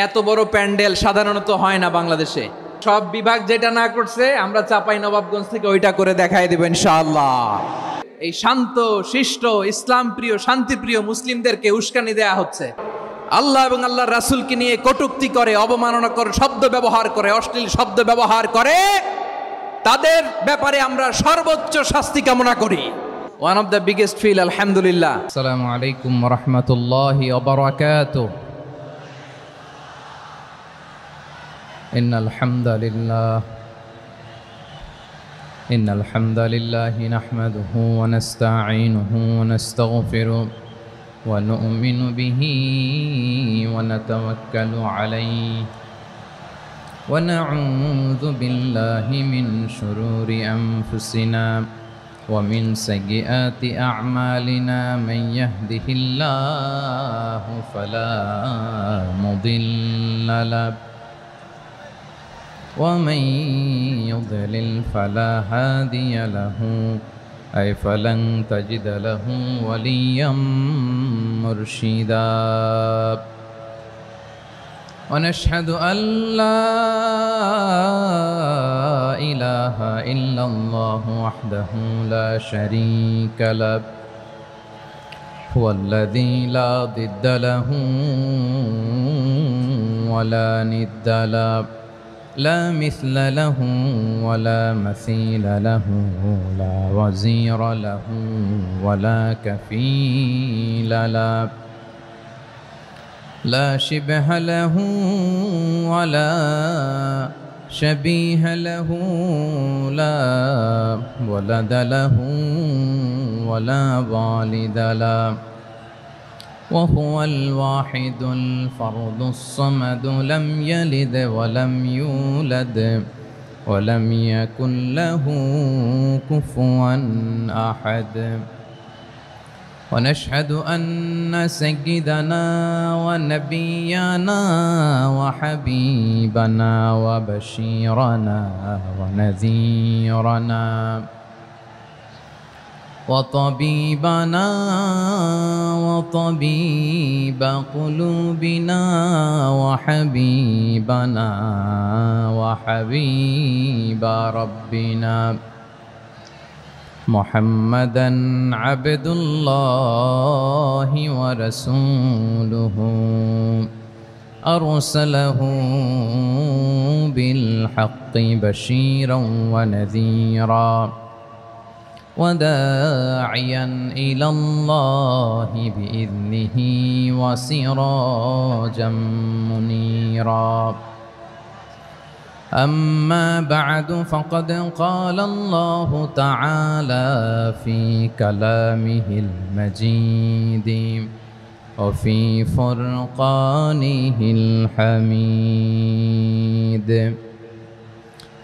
এত বড় প্যান্ডেল সাধারণত হয় না বাংলাদেশে। সব বিভাগ যেটা না করছে আমরা চাপাই নবাবগঞ্জ থেকে ওইটা করে দেখাই দেব ইনশাআল্লাহ। এই শান্ত শিষ্ট ইসলাম প্রিয় শান্তিপ্রিয় মুসলিমদেরকে উস্কানি দেয়া হচ্ছে, আল্লাহ এবং আল্লাহর রাসূলকে নিয়ে কটূক্তি করে, অবমাননা করে, শব্দ ব্যবহার করে, অশ্লীল শব্দ ব্যবহার করে, তাদের ব্যাপারে আমরা সর্বোচ্চ শাস্তি কামনা করি। One of the biggest feel আলহামদুলিল্লাহ। আসসালামু আলাইকুম ওয়া রাহমাতুল্লাহি ওয়া বারাকাতুহু। ইন্নাল হামদালিল্লাহি নাহমাদুহু ওয়া নাস্তাঈনুহু ওয়া নাস্তাগফিরুহু ওয়া নু'মিনু বিহি ওয়া নাতাওয়াক্কালু আলাইহি ওয়া নাউযু বিল্লাহি মিন শুরুরি আনফুসিনা ওয়া মিন সাইয়্যাতি আ'মালিনা মান ইয়াহদিহিল্লাহু ফালা মুদিল্লা লাহু ওয়া মান ইউদ্লিল ফালা হাদিয়া লাহু أي فلن تجد له وليا مرشدا ونشهد أن لا إله إلا الله وحده لا شريك له هو الذي لا ضد له ولا ند له لا مثل له ولا مثيل له لا وزير له ولا كفيل له لا شبه له ولا شبيه له لا ولد له ولا والد له وهو الواحد الفرد الصمد لم يلد ولم يولد ولم يكن له كفوا أحد ونشهد أن سيدنا ونبينا وحبيبنا وبشيرنا ونذيرنا وطبيبنا وطبيب قلوبنا وحبيبنا وحبيب ربنا محمدا عبد الله ورسوله أرسله بالحق بشيرا ونذيرا وداعيا إلى الله بإذنه وسراجا منيرا أما بعد فقد قال الله تعالى في كلامه المجيد وفي فرقانه الحميد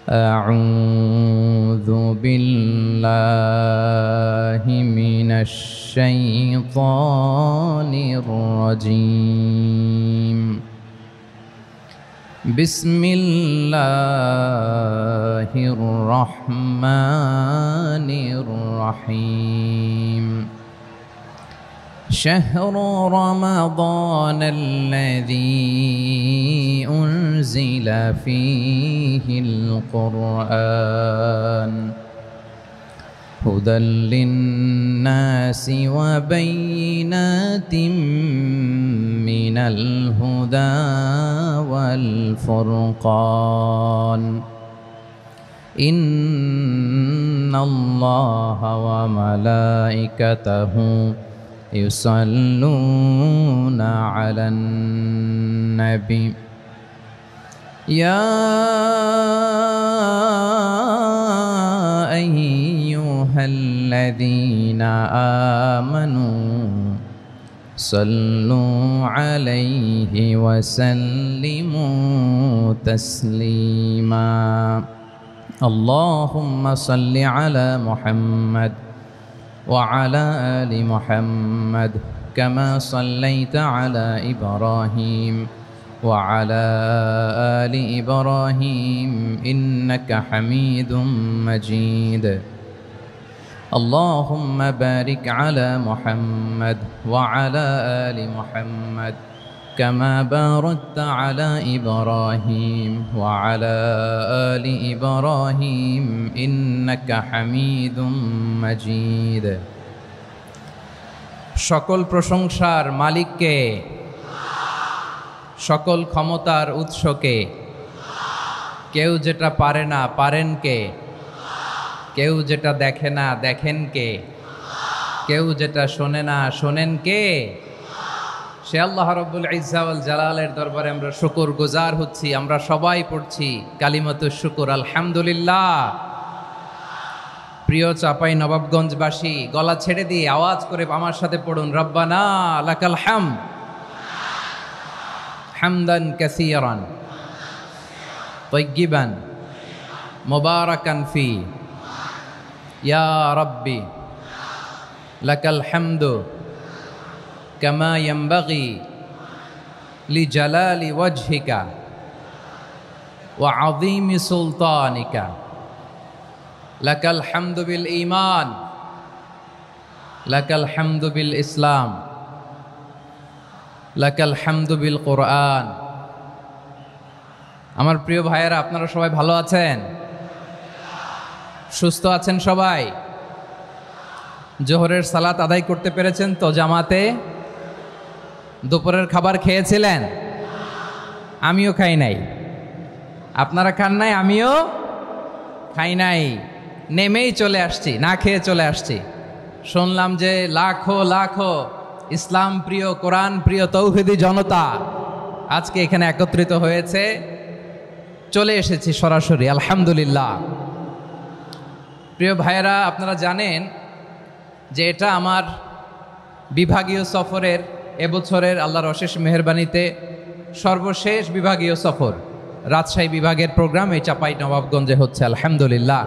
أعوذ بالله من الشيطان الرجيم بسم الله الرحمن الرحيم شهر رمضان الذي أنزل فيه القرآن هدى للناس وبينات من الهدى والفرقان إن الله وملائكته يصلون على النبي يا أيها الذين آمنوا صلوا عليه وسلموا تسليما اللهم صل على محمد وعلى آل محمد كما صليت على إبراهيم وعلى آل إبراهيم إنك حميد مجيد اللهم بارك على محمد وعلى آل محمد كما باركت على إبراهيم وعلى آل إبراهيم إنك حميد مجيد সকল প্রশংসার মালিককে, সকল ক্ষমতার উৎসকে, কেউ যেটা পারে না পারেন কে, কেউ যেটা দেখে না দেখেন কে, কেউ যেটা শোনে না শোনেন কে? সে আল্লাহ রাব্বুল ইজ্জা ওয়াল জালালের দরবারে আমরা শুকরগুজার হচ্ছি। আমরা সবাই পড়ছি কালিমাতুশ শুকর, আলহামদুলিল্লাহ। প্রিয় চাপাই নবাবগঞ্জবাসী, গলা ছেড়ে দিয়ে আওয়াজ করে আমার সাথে পড়ুন, রব্বানা লাকাল হামদ হামদান কাসীরান তাইয়্যিবান মুবারাকান ফি ইয়া রাব্বি লাকাল হামদু কামা ইয়ানবাগি লিজালালি ওয়াজহিকা ওয়া আযীমি সুলতানিকা লাকাল হামদু বিল ঈমান লাকাল হামদু বিল ইসলাম লাকাল হামদু বিল কোরআন। আমার প্রিয় ভাইয়েরা, আপনারা সবাই ভালো আছেন? সুস্থ আছেন সবাই? জোহরের সালাত আদায় করতে পেরেছেন তো জামাতে? দুপুরের খাবার খেয়েছিলেন? আমিও খাই নাই। আপনারা খান নাই, আমিও খাই নাই। নেমেই চলে আসছি, না খেয়ে চলে আসছি। শুনলাম যে লাখো লাখো ইসলাম প্রিয়, কোরআন প্রিয় তৌহিদি জনতা আজকে এখানে একত্রিত হয়েছে। চলে এসেছি সরাসরি, আলহামদুলিল্লাহ। প্রিয় ভাইয়েরা, আপনারা জানেন যে এটা আমার বিভাগীয় সফরের, এবছরের আল্লাহর অশেষ মেহেরবানিতে সর্বশেষ বিভাগীয় সফর। রাজশাহী বিভাগের প্রোগ্রাম এই চাপাই নবাবগঞ্জে হচ্ছে, আলহামদুলিল্লাহ।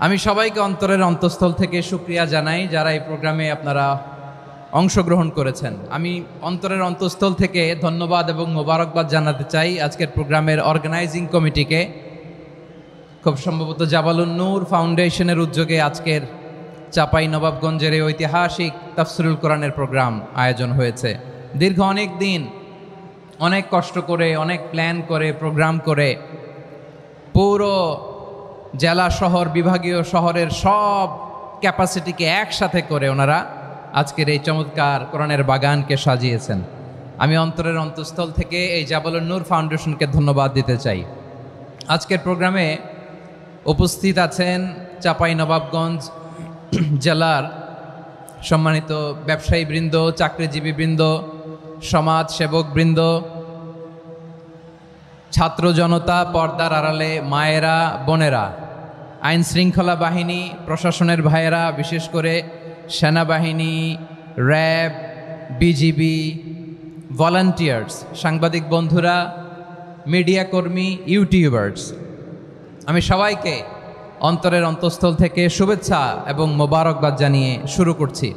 আমি সবাইকে অন্তরের অন্তঃস্থল থেকে শুকরিয়া জানাই যারা এই প্রোগ্রামে আপনারা অংশগ্রহণ করেছেন। আমি অন্তরের অন্তঃস্থল থেকে ধন্যবাদ এবং মোবারকবাদ জানাতে চাই আজকের প্রোগ্রামের অর্গানাইজিং কমিটিকে। খুব সম্ভবত জাবালুন নূর ফাউন্ডেশনের উদ্যোগে আজকের চাপাই নবাবগঞ্জের এই ঐতিহাসিক তাফসিরুল কোরআনের প্রোগ্রাম আয়োজন হয়েছে। দীর্ঘ অনেক দিন, অনেক কষ্ট করে, অনেক প্ল্যান করে, প্রোগ্রাম করে পুরো জেলা শহর, বিভাগীয় শহরের সব ক্যাপাসিটিকে একসাথে করে ওনারা আজকের এই চমৎকার কোরআনের বাগানকে সাজিয়েছেন। আমি অন্তরের অন্তঃস্থল থেকে এই জাবালুন নূর ফাউন্ডেশনকে ধন্যবাদ দিতে চাই। আজকের প্রোগ্রামে উপস্থিত আছেন চাপাই নবাবগঞ্জ জেলার সম্মানিত ব্যবসায়ী বৃন্দ, চাকরিজীবী বৃন্দ, সমাজ সেবক বৃন্দ, ছাত্র জনতা, পর্দার আড়ালে মায়েরা, বোনেরা, আইন শৃঙ্খলা বাহিনী, প্রশাসনের ভাইয়েরা, বিশেষ করে সেনাবাহিনী, র্যাব, বিজিবি, ভলান্টিয়ার্স, সাংবাদিক বন্ধুরা, মিডিয়া কর্মী, ইউটিউবার্স, আমি সবাইকে অন্তরের অন্তঃস্থল থেকে শুভেচ্ছা এবং মোবারকবাদ জানিয়ে শুরু করছি।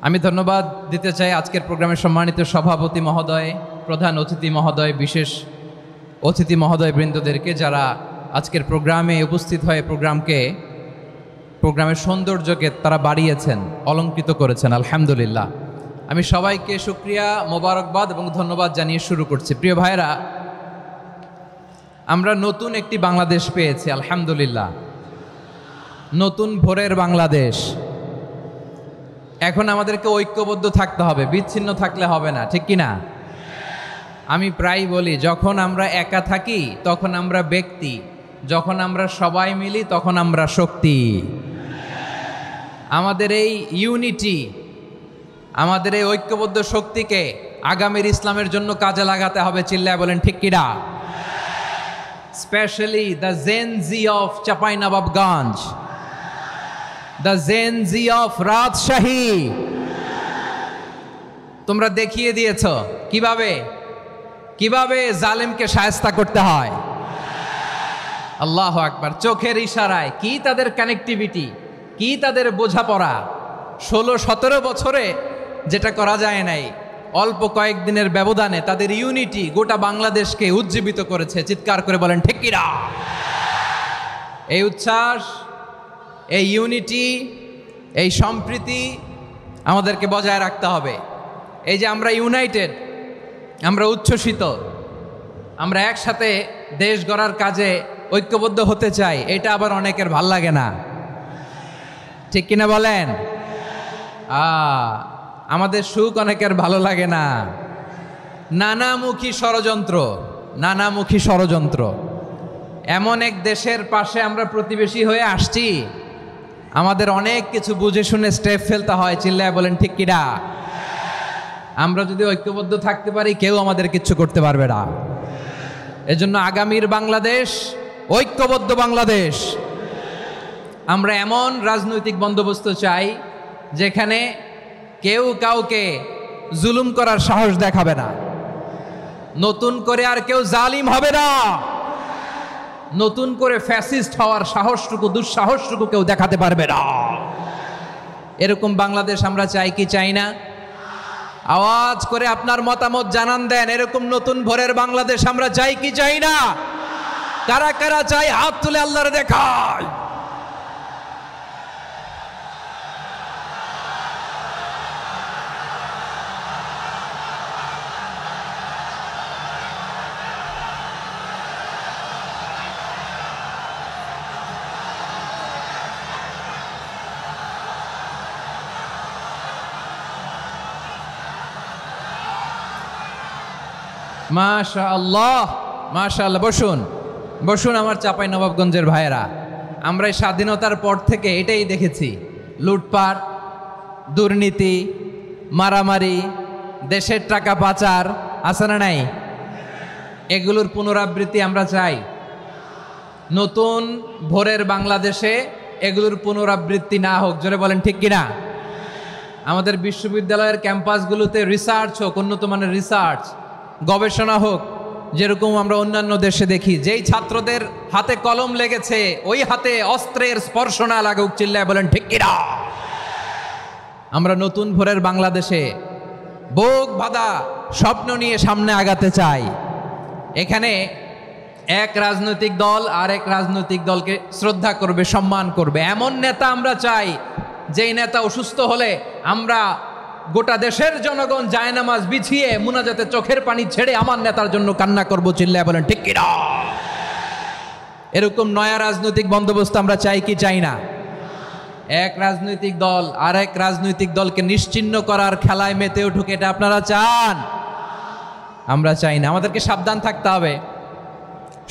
আমি ধন্যবাদ দিতে চাই আজকের প্রোগ্রামের সম্মানিত সভাপতি মহোদয়, প্রধান অতিথি মহোদয়, বিশেষ অতিথি মহোদয় বৃন্দদেরকে যারা আজকের প্রোগ্রামে উপস্থিত হয়ে প্রোগ্রামের সৌন্দর্যকে তারা বাড়িয়েছেন, অলঙ্কৃত করেছেন, আলহামদুলিল্লাহ। আমি সবাইকে শুকরিয়া, মোবারকবাদ এবং ধন্যবাদ জানিয়ে শুরু করছি। প্রিয় ভাইয়েরা, আমরা নতুন একটি বাংলাদেশ পেয়েছি, আলহামদুলিল্লাহ। নতুন ভোরের বাংলাদেশ। এখন আমাদেরকে ঐক্যবদ্ধ থাকতে হবে, বিচ্ছিন্ন থাকলে হবে না, ঠিক কি না? আমি প্রায় বলি, যখন আমরা একা থাকি তখন আমরা ব্যক্তি, যখন আমরা সবাই মিলি তখন আমরা শক্তি। আমাদের এই ইউনিটি, আমাদের এই ঐক্যবদ্ধ শক্তিকে আগামীর ইসলামের জন্য কাজে লাগাতে হবে। চিল্লায় বলেন ঠিক কিনা? Specially the Gen Z of Chapainawabganj, the Gen Z of Rajshahi. তোমরা দেখিয়ে দিয়েছ কিভাবে জালেমকে শায়েস্তা করতে হয়। আল্লাহু আকবার। চোখের ইশারায় কি তাদের কানেক্টিভিটি, কি তাদের বোঝাপড়া। 16-17 বছরে যেটা করা যায় নাই, অল্প কয়েকদিনের ব্যবধানে তাদের ইউনিটি গোটা বাংলাদেশকে উজ্জীবিত করেছে। চিৎকার করে বলেন ঠিক কিনা? এই উচ্ছ্বাস, এই ইউনিটি, এই সম্প্রীতি আমাদেরকে বজায় রাখতে হবে। এই যে আমরা ইউনাইটেড, আমরা উচ্ছ্বসিত, আমরা একসাথে দেশ গড়ার কাজে ঐক্যবদ্ধ হতে চাই, এটা আবার অনেকের ভাল লাগে না, ঠিক কিনা বলেন? আমাদের সুখ অনেকের ভালো লাগে না। নানামুখী ষড়যন্ত্র, নানামুখী ষড়যন্ত্র। এমন এক দেশের পাশে আমরা প্রতিবেশী হয়ে আসছি, আমাদের অনেক কিছু বুঝে শুনে স্টেপ ফেলতে হয়। চিল্লায় বলেন ঠিক কিনা? আমরা যদি ঐক্যবদ্ধ থাকতে পারি, কেউ আমাদের কিচ্ছু করতে পারবে না। এজন্য আগামীর বাংলাদেশ ঐক্যবদ্ধ বাংলাদেশ। আমরা এমন রাজনৈতিক বন্দোবস্ত চাই যেখানে কেউ কাউকে জুলুম করার সাহস দেখাবে না, নতুন করে আর কেউ জালিম হবে না, নতুন করে ফ্যাসিস্ট হওয়ার সাহসটুকু, দুঃসাহসটুকু কেউ দেখাতে পারবে না। এরকম বাংলাদেশ আমরা চাই কি চাই না? আওয়াজ করে আপনার মতামত জানান দেন। এরকম নতুন ভোরের বাংলাদেশ আমরা চাই কি চাই না? কারা কারা চাই হাত তুলে আল্লাহর দেখায়। মাশাআল্লাহ, মাশাআল্লাহ। বসুন, বসুন আমার চাঁপাইনবাবগঞ্জের ভাইয়েরা। আমরা এই স্বাধীনতার পর থেকে এটাই দেখেছি, লুটপাট, দুর্নীতি, মারামারি, দেশের টাকা পাচার, আছে না নাই? এগুলোর পুনরাবৃত্তি আমরা চাই। নতুন ভোরের বাংলাদেশে এগুলোর পুনরাবৃত্তি না হোক। জোরে বলেন ঠিক কিনা? আমাদের বিশ্ববিদ্যালয়ের ক্যাম্পাসগুলোতে রিসার্চ হোক, উন্নত মানের রিসার্চ, গবেষণা হোক, যেরকম আমরা অন্যান্য দেশে দেখি। যেই ছাত্রদের হাতে কলম লেগেছে, ওই হাতে অস্ত্রের স্পর্শ না লাগুক। চিল্লায় বলেন ঠিক কিনা? আমরা নতুন ভোরের বাংলাদেশে বুক বাঁধা স্বপ্ন নিয়ে সামনে আগাতে চাই। এখানে এক রাজনৈতিক দল আর এক রাজনৈতিক দলকে শ্রদ্ধা করবে, সম্মান করবে, এমন নেতা আমরা চাই যেই নেতা অসুস্থ হলে আমরা গোটা দেশের জনগণ জায়নামাজ বিছিয়ে মুনাজাতে চোখের পানি ছেড়ে আমার নেতার জন্য কান্না করবো। চিল্লায় বলেন ঠিক কিনা? এরকম নয়া রাজনৈতিক বন্দোবস্ত আমরা চাই কি চাই না? এক রাজনৈতিক দল আর এক রাজনৈতিক দলকে নিশ্চিহ্ন করার খেলায় মেতে উঠুক, এটা আপনারা চান? আমরা চাই না। আমাদেরকে সাবধান থাকতে হবে,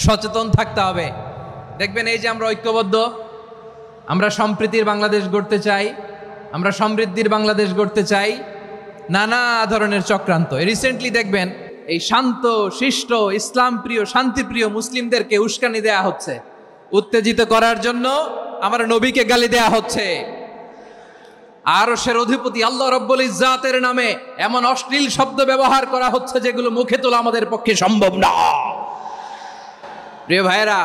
সচেতন থাকতে হবে। দেখবেন এই যে আমরা ঐক্যবদ্ধ, আমরা সম্প্রীতির বাংলাদেশ গড়তে চাই, আমরা সমৃদ্ধির বাংলাদেশ গড়তে চাই। নানা ধরনের চক্রান্ত। রিসেন্টলি দেখবেন এই শান্ত শিষ্ট ইসলাম প্রিয় শান্তিপ্রিয় মুসলিমদেরকে উস্কানি দেয়া হচ্ছে, উত্তেজিত করার জন্য আমার নবীকে গালি দেয়া হচ্ছে। আরশের অধিপতি আল্লাহ রব্বুল ইজ্জাতের নামে এমন অশ্লীল শব্দ ব্যবহার করা হচ্ছে যেগুলো মুখে তোলা আমাদের পক্ষে সম্ভব না। প্রিয় ভাইয়েরা,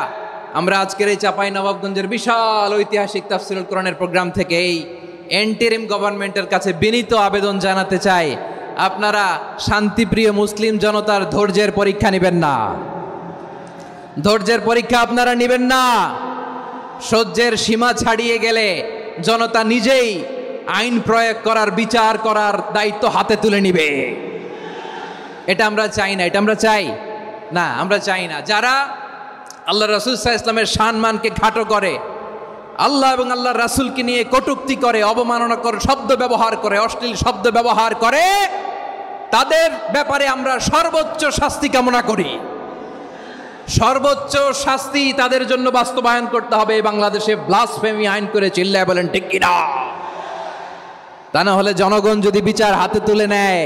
আমরা আজকের এই চাঁপাইনবাবগঞ্জের বিশাল ঐতিহাসিক তাফসীরুল কোরআনের প্রোগ্রাম থেকে এই এন্টারিম গভর্নমেন্টের কাছে বিনীত আবেদন জানাতে চাই, আপনারা শান্তিপ্রিয় মুসলিম জনতার ধৈর্যের পরীক্ষা নেবেন না। ধৈর্যের পরীক্ষা আপনারা নেবেন না। সহ্যের সীমা ছাড়িয়ে গেলে জনতা নিজেই আইন প্রয়োগ করার, বিচার করার দায়িত্ব হাতে তুলে নিবে। এটা আমরা চাই না। এটা আমরা চাই না, আমরা চাই না। যারা আল্লাহ রাসূল সাল্লাল্লাহু আলাইহি ওয়াসাল্লামের সম্মানকে খাটো করে, আল্লাহ এবং আল্লাহর রাসূলকে নিয়ে কটূক্তি করে, অবমাননাকর শব্দ ব্যবহার করে, অশ্লীল শব্দ ব্যবহার করে, তাদের ব্যাপারে আমরা সর্বোচ্চ শাস্তি কামনা করি। সর্বোচ্চ শাস্তি তাদের জন্য বাস্তবায়ন করতে হবে। বাংলাদেশে ব্লাসফেমি আইন করে। চিল্লায় বলেন ঠিক কিনা? তা না হলে জনগণ যদি বিচার হাতে তুলে নেয়,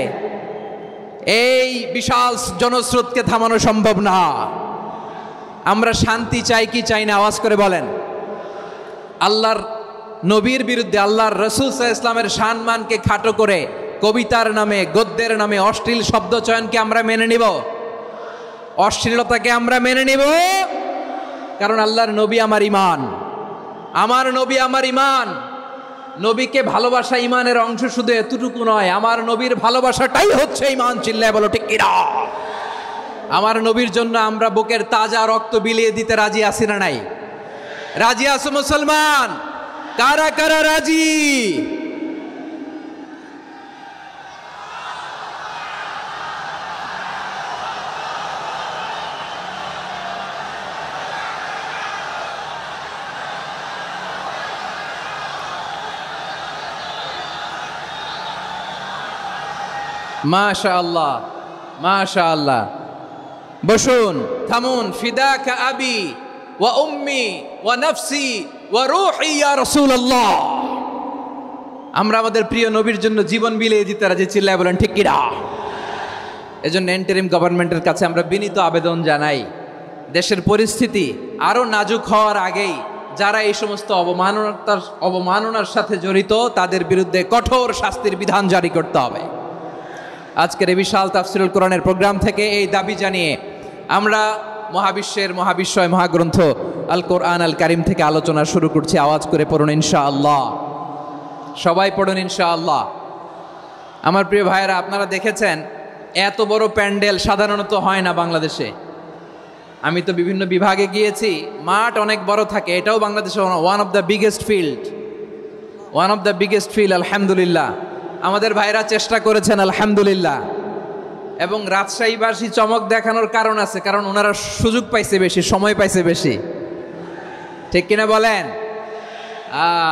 এই বিশাল জনস্রোতকে থামানো সম্ভব না। আমরা শান্তি চাই কি চাই না? আওয়াজ করে বলেন। আল্লাহর নবীর বিরুদ্ধে, আল্লাহর রাসূল সাল্লাল্লাহু আলাইহি ওয়াসাল্লামের সম্মানকে খাটো করে কবিতার নামে, গদ্যের নামে অশ্লীল শব্দ চয়নকে আমরা মেনে নিব? অশ্লীলতাকে আমরা মেনে নিব? কারণ আল্লাহর নবী আমার ঈমান, আমার নবী আমার ঈমান। নবীকে ভালোবাসা ঈমানের অংশ শুধু এতটুকু নয়, আমার নবীর ভালোবাসাটাই হচ্ছে ঈমান। চিল্লায় বলো ঠিক কিনা? আমার নবীর জন্য আমরা বুকের তাজা রক্ত বিলিয়ে দিতে রাজি আছি না নাই? রাজি আছো মুসলমান? কারা কারা রাজি? মাশাআল্লাহ, মাশাআল্লাহ। বসুন, থামুন। ফিদাকা আবি ওয়া উম্মি ওয়া নাফসি ওয়া রূহি ইয়া রাসূলুল্লাহ। আমরা আমাদের প্রিয় নবীর জন্য জীবন বিলিয়ে দিতে রাজি। চিল্লায় বলেন ঠিক কিনা? এজন্য ইন্টারিম গভর্নমেন্টের কাছে আমরা বিনীত আবেদন জানাই, দেশের পরিস্থিতি আরো নাজুক হওয়ার আগেই যারা এই সমস্ত অবমাননার সাথে জড়িত তাদের বিরুদ্ধে কঠোর শাস্তির বিধান জারি করতে হবে। আজকের এই বিশাল তাফসিরুল কোরআনের প্রোগ্রাম থেকে এই দাবি জানিয়ে আমরা মহাবিশ্বের মহাবিশ্বয় মহাগ্রন্থ আল কোরআন আল কারিম থেকে আলোচনা শুরু করছি। আওয়াজ করে পড়ুন ইনশাআল্লাহ। সবাই পড়ুন ইনশাআল্লাহ। আমার প্রিয় ভাইয়েরা, আপনারা দেখেছেন এত বড় প্যান্ডেল সাধারণত হয় না বাংলাদেশে। আমি তো বিভিন্ন বিভাগে গিয়েছি, মাঠ অনেক বড় থাকে। এটাও বাংলাদেশের one of the biggest field. আলহামদুলিল্লাহ, আমাদের ভাইরা চেষ্টা করেছেন আলহামদুলিল্লাহ। এবং রাজশাহীবাসী চমক দেখানোর কারণ আছে, কারণ ওনারা সুযোগ পাইছে বেশি, সময় পাইছে বেশি। ঠিক কিনা বলেন?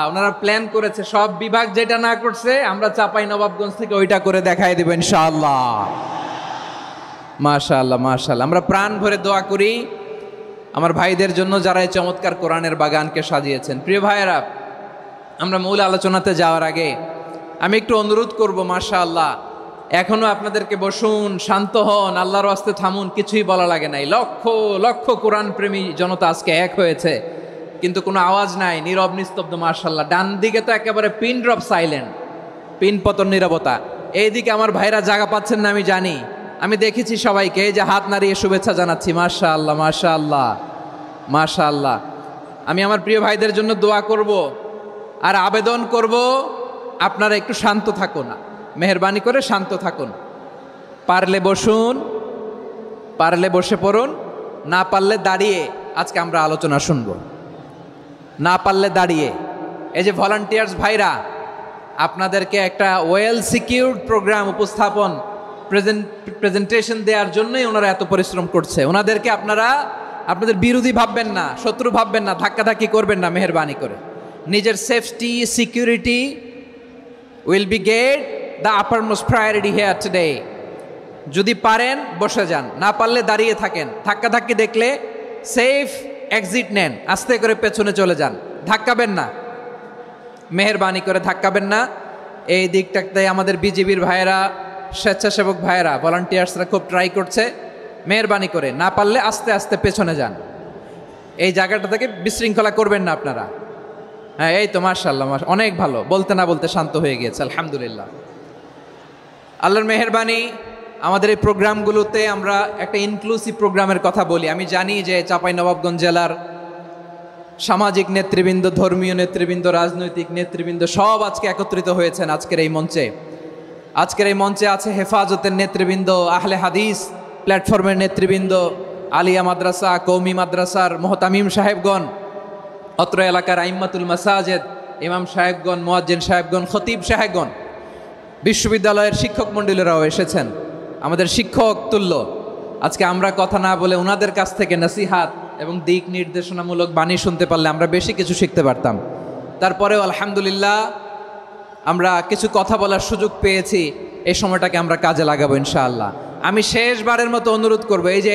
ওনারা প্ল্যান করেছে। সব বিভাগ যেটা না করছে আমরা চাপাই নবাবগঞ্জ থেকে ওইটা করে দেখাই দেব ইনশাআল্লাহ। মাশাআল্লাহ, মাশাআল্লাহ। আমরা প্রাণ ভরে দোয়া করি আমার ভাইদের জন্য যারা এই চমৎকার কোরআনের বাগানকে সাজিয়েছেন। প্রিয় ভাইয়েরা, আমরা মূল আলোচনাতে যাওয়ার আগে আমি একটু অনুরোধ করব, মাশাআল্লাহ, এখনো আপনাদেরকে বসুন, শান্ত হন, আল্লাহর ওয়াস্তে থামুন, কিছুই বলা লাগে নাই। লক্ষ লক্ষ কোরআন প্রেমী জনতা আজকে এক হয়েছে, কিন্তু কোনো আওয়াজ নাই, নীরব নিস্তব্ধ। মাশাআল্লাহ, ডান দিকে তো একেবারে পিন ড্রপ সাইলেন্ট, পিন পতন নীরবতা। এইদিকে আমার ভাইরা জায়গা পাচ্ছেন না আমি জানি, আমি দেখেছি সবাইকে, এই যে হাত নাড়িয়ে শুভেচ্ছা জানাচ্ছি। মাশাআল্লাহ, মাশাআল্লাহ, মাশাআল্লাহ। আমি আমার প্রিয় ভাইদের জন্য দোয়া করব আর আবেদন করব, আপনারা একটু শান্ত থাকুন, মেহেরবানি করে শান্ত থাকুন। পারলে বসুন, পারলে বসে পড়ুন, না পারলে দাঁড়িয়ে আজকে আমরা আলোচনা শুনব। না পারলে দাঁড়িয়ে। এই যে ভলান্টিয়ার্স ভাইরা, আপনাদেরকে একটা ওয়েল সিকিউরড প্রোগ্রাম উপস্থাপন প্রেজেন্টেশন দেওয়ার জন্যই ওনারা এত পরিশ্রম করছে। ওনাদেরকে আপনারা আপনাদের বিরোধী ভাববেন না, শত্রু ভাববেন না, ধাক্কাধাক্কি করবেন না, মেহেরবানি করে। নিজের safety, security will be get the uppermost priority here today. যদি পারেন বসে যান, না পারলে দাঁড়িয়ে থাকেন। ধাক্কাধাক্কি দেখলে সেফ এক্সিট নেন, আস্তে করে পেছনে চলে যান, ধাক্কাবেন না, মেহেরবানি করে ধাক্কাবেন না। এই দিকটাতে আমাদের বিজিবির ভাইয়েরা, স্বেচ্ছাসেবক ভাইয়েরা, ভলান্টিয়ার্সরা খুব ট্রাই করছে। মেহেরবানি করে না পারলে আস্তে আস্তে পেছনে যান। এই জায়গাটা থেকে বিশৃঙ্খলা করবেন না আপনারা। হ্যাঁ, এই তো মাশাআল্লাহ, অনেক ভালো। বলতে না বলতে শান্ত হয়ে গিয়েছে, আলহামদুলিল্লাহ। আল্লাহর মেহেরবানি, আমাদের এই প্রোগ্রামগুলোতে আমরা একটা ইনক্লুসিভ প্রোগ্রামের কথা বলি। আমি জানি যে চাঁপাইনবাবগঞ্জ জেলার সামাজিক নেতৃবৃন্দ, ধর্মীয় নেতৃবৃন্দ, রাজনৈতিক নেতৃবৃন্দ সব আজকে একত্রিত হয়েছেন আজকের এই মঞ্চে। আজকের এই মঞ্চে আছে হেফাজতের নেতৃবৃন্দ, আহলে হাদিস প্ল্যাটফর্মের নেতৃবৃন্দ, আলিয়া মাদ্রাসা, কৌমি মাদ্রাসার মোহতামিম সাহেবগণ, অত্র এলাকার আইম্মাতুল মাসাজেদ, ইমাম সাহেবগণ, মুয়াজ্জিন সাহেবগণ, খতিব সাহেবগণ, বিশ্ববিদ্যালয়ের শিক্ষক মণ্ডলীরাও এসেছেন। আমাদের শিক্ষক তুল্য। আজকে আমরা কথা না বলে ওনাদের কাছ থেকে নসিহাত এবং দিক নির্দেশনামূলক বাণী শুনতে পারলে আমরা বেশি কিছু শিখতে পারতাম। তারপরেও আলহামদুলিল্লাহ আমরা কিছু কথা বলার সুযোগ পেয়েছি। এই সময়টাকে আমরা কাজে লাগাবো ইনশাআল্লাহ। আমি শেষবারের মতো অনুরোধ করবো, এই যে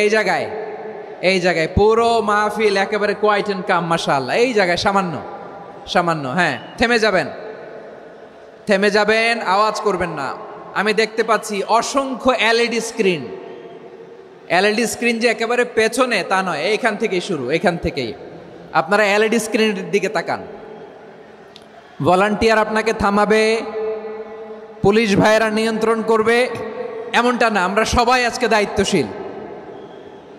এই জায়গায় পুরো মাহফিল একেবারে কোয়াইট এন্ড কাম, মাশাআল্লাহ। এই জায়গায় সামান্য হ্যাঁ, থেমে যাবেন, আওয়াজ করবেন না। আমি দেখতে পাচ্ছি অসংখ্য এলইডি স্ক্রিন যে একেবারে পেছনে তা নয়, এইখান থেকেই শুরু, এখান থেকেই আপনারা এলইডি স্ক্রিনের দিকে তাকান। ভলান্টিয়ার আপনাকে থামাবে, পুলিশ ভাইয়েরা নিয়ন্ত্রণ করবে এমনটা না। আমরা সবাই আজকে দায়িত্বশীল।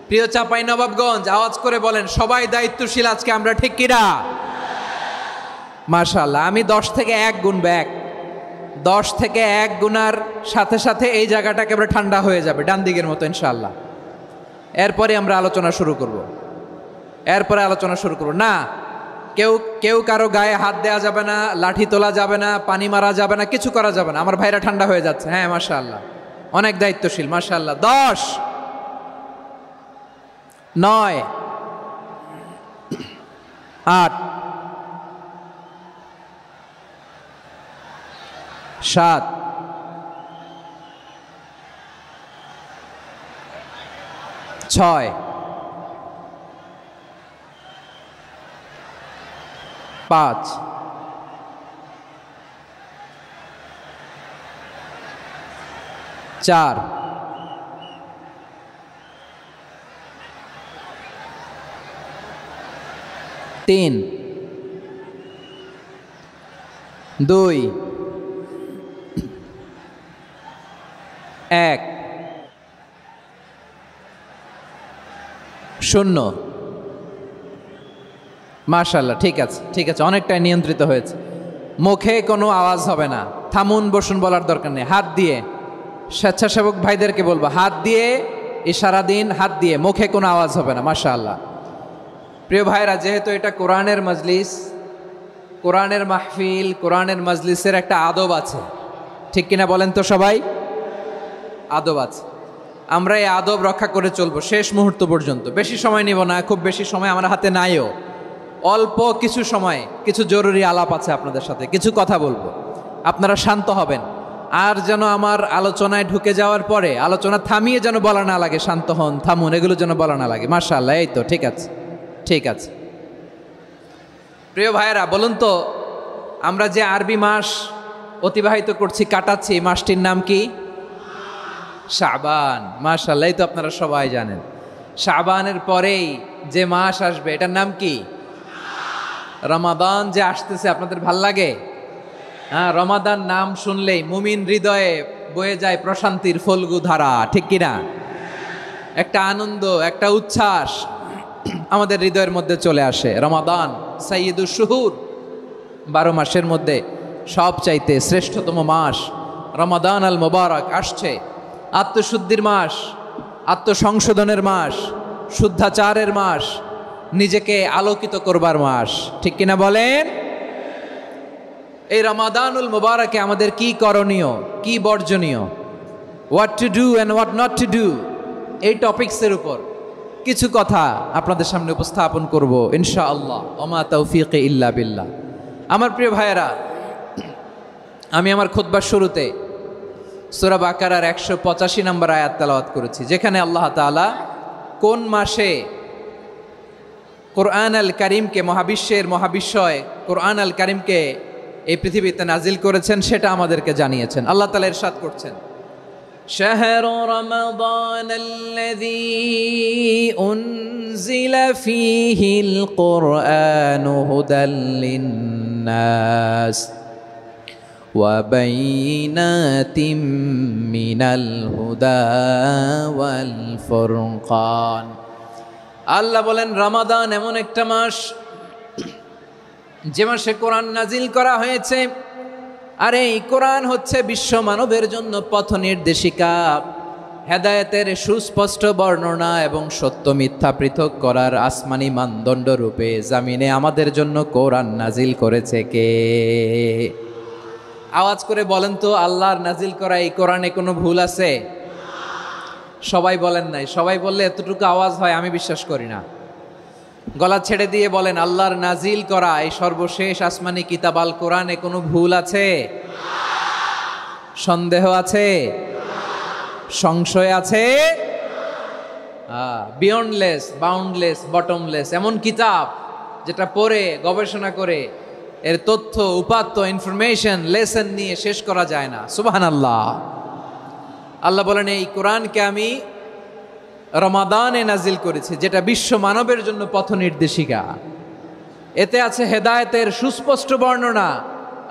প্রিয় চাঁপাইনবাবগঞ্জ, আওয়াজ করে বলেন সবাই দায়িত্বশীল আজকে আমরা, ঠিক কিনা? মাশাআল্লাহ। আমি 10 থেকে 1 গুনবো। 10 থেকে 1 গুনার সাথে সাথে এই জায়গাটা একেবারে ঠান্ডা হয়ে যাবে, ডান দিকের মতো ইনশাআল্লাহ। এরপরে আমরা আলোচনা শুরু করব। না, কেউ কারো গায়ে হাত দেওয়া যাবে না, লাঠি তোলা যাবে না, পানি মারা যাবে না, কিছু করা যাবে না। আমার ভাইরা ঠান্ডা হয়ে যাচ্ছে। হ্যাঁ, মাশাআল্লাহ, অনেক দায়িত্বশীল, মাশাআল্লাহ। 10, 9, 8, 7, 6 5 4 3 2 1 0। মাশাআল্লাহ, ঠিক আছে ঠিক আছে, অনেকটাই নিয়ন্ত্রিত হয়েছে। মুখে কোনো আওয়াজ হবে না, থামুন বসুন বলার দরকার নেই। হাত দিয়ে, স্বেচ্ছাসেবক ভাইদেরকে বলবো, হাত দিয়ে ইশারা দিন, হাত দিয়ে, মুখে কোনো আওয়াজ হবে না। মাশাআল্লাহ। প্রিয় ভাইরা, যেহেতু এটা কোরআনের মজলিস, কোরআনের মাহফিল, কোরআনের মজলিসের একটা আদব আছে, ঠিক কিনা বলেন তো সবাই? আদব আছে, আমরা এই আদব রক্ষা করে চলবো শেষ মুহূর্ত পর্যন্ত। বেশি সময় নিব না, খুব বেশি সময় আমার হাতে নাইও, অল্প কিছু সময় কিছু জরুরি আলাপ আছে আপনাদের সাথে, কিছু কথা বলবো, আপনারা শান্ত হবেন। আর যেন আমার আলোচনায় ঢুকে যাওয়ার পরে আলোচনা থামিয়ে যেন বলা না লাগে, শান্ত হন, থামুন, এগুলো যেন বলা না লাগে। মাশাআল্লাহ, এই তো ঠিক আছে ঠিক আছে। প্রিয় ভাইয়েরা, বলুন তো, আমরা যে আরবি মাস অতিবাহিত করছি, কাটাচ্ছি, মাসটির নাম কি? শাবান। মাশাআল্লাহ, এই তো আপনারা সবাই জানেন। শাবানের পরেই যে মাস আসবে এটার নাম কি? রমাদান যে আসতেছে, আপনাদের ভাল লাগে? হ্যাঁ, রমাদান নাম শুনলেই মুমিন হৃদয়ে বয়ে যায় প্রশান্তির ফল্গু ধারা, ঠিক কিনা? একটা আনন্দ, একটা উচ্ছ্বাস আমাদের হৃদয়ের মধ্যে চলে আসে। রমাদান সাইয়্যিদুশ শুহুর, 12 মাসের মধ্যে সবচাইতে শ্রেষ্ঠতম মাস রমাদান আল মুবারক আসছে। আত্মশুদ্ধির মাস, আত্মসংশোধনের মাস, শুদ্ধাচারের মাস, নিজেকে আলোকিত করবার মাস, ঠিক কিনা বলেন? এই রমাদানুল মুবারকে আমাদের কি করণীয়, কি বর্জনীয়, what to do and what not to do, এই টপিকসের উপর কিছু কথা আপনাদের সামনে উপস্থাপন করব ইনশাআল্লাহ। ওমা তাওফীকি ইল্লা বিল্লাহ। আমার প্রিয় ভাইয়েরা, আমি আমার খুতবার শুরুতে সূরা বাকারার 185 নম্বর আয়াত তেলাওয়াত করেছি, যেখানে আল্লাহ তাআলা কোন মাসে কোরআন আল কারীমকে, মহাবিশ্বের মহাবিশ্বয় কোরআন আল কারীমকে এই পৃথিবীতে নাজিল করেছেন সেটা আমাদেরকে জানিয়েছেন। আল্লাহ তাআলা ইরশাদ করছেন, শাহরু রমাদান আল্লাযী উনজিলা ফীহিল কুরআনু হুদাল লিন্নাস ওয়া বাইনাতিম মিনাল হুদা ওয়াল ফুরকান। আল্লাহ বলেন, রমাদান এমন একটা মাস যে মাসে কোরআন নাজিল করা হয়েছে, আর এই কোরআন হচ্ছে বিশ্ব মানবের জন্য পথ নির্দেশিকা, হেদায়েতের সুস্পষ্ট বর্ণনা এবং সত্য মিথ্যা পৃথক করার আসমানি মানদণ্ড রূপে জামিনে আমাদের জন্য কোরআন নাজিল করেছে কে? আওয়াজ করে বলেন তো, আল্লাহর নাজিল করা এই কোরআনে কোনো ভুল আছে? সবাই বলেন নাই। সবাই বললে এতটুকু আওয়াজ হয় আমি বিশ্বাস করি না। গলা ছেড়ে দিয়ে বলেন, আল্লাহর নাজিল করা এই সর্বশেষ আসমানি কিতাব আল কোরআনে কোনো ভুল আছে? সন্দেহ আছে? সংশয় আছে? বিয়ন্ডলেস, বাউন্ডলেস, বটমলেস, এমন কিতাব যেটা পড়ে গবেষণা করে এর তথ্য, উপাত্ত, ইনফরমেশন, লেসন নিয়ে শেষ করা যায় না। সুবহানাল্লাহ। আল্লাহ বলেন, এই কোরআনকে আমি রমাদানে নাজিল করেছি, যেটা বিশ্ব মানবের জন্য পথ নির্দেশিকা। এতে আছে হেদায়েতের সুস্পষ্ট বর্ণনা,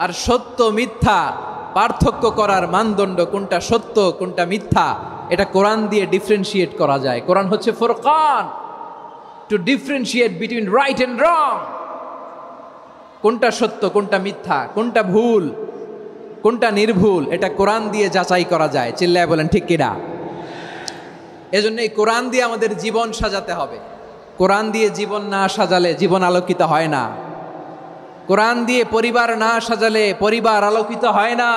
আর সত্য মিথ্যা পার্থক্য করার মানদণ্ড, কোনটা সত্য কোনটা মিথ্যা, এটা কোরআন দিয়ে ডিফারেন্সিয়েট করা যায়। কোরআন হচ্ছে ফুরকান, to differentiate between right and wrong. কোনটা সত্য, কোনটা মিথ্যা, কোনটা ভুল, কোনটা নির্ভুল, এটা কোরআন দিয়ে যাচাই করা যায়। চিল্লায় বলেন ঠিক কিনা? এজন্য এই কোরআন দিয়ে আমাদের জীবন সাজাতে হবে। কোরআন দিয়ে জীবন না সাজালে জীবন আলোকিত হয় না। কোরআন দিয়ে পরিবার না সাজালে পরিবার আলোকিত হয় না।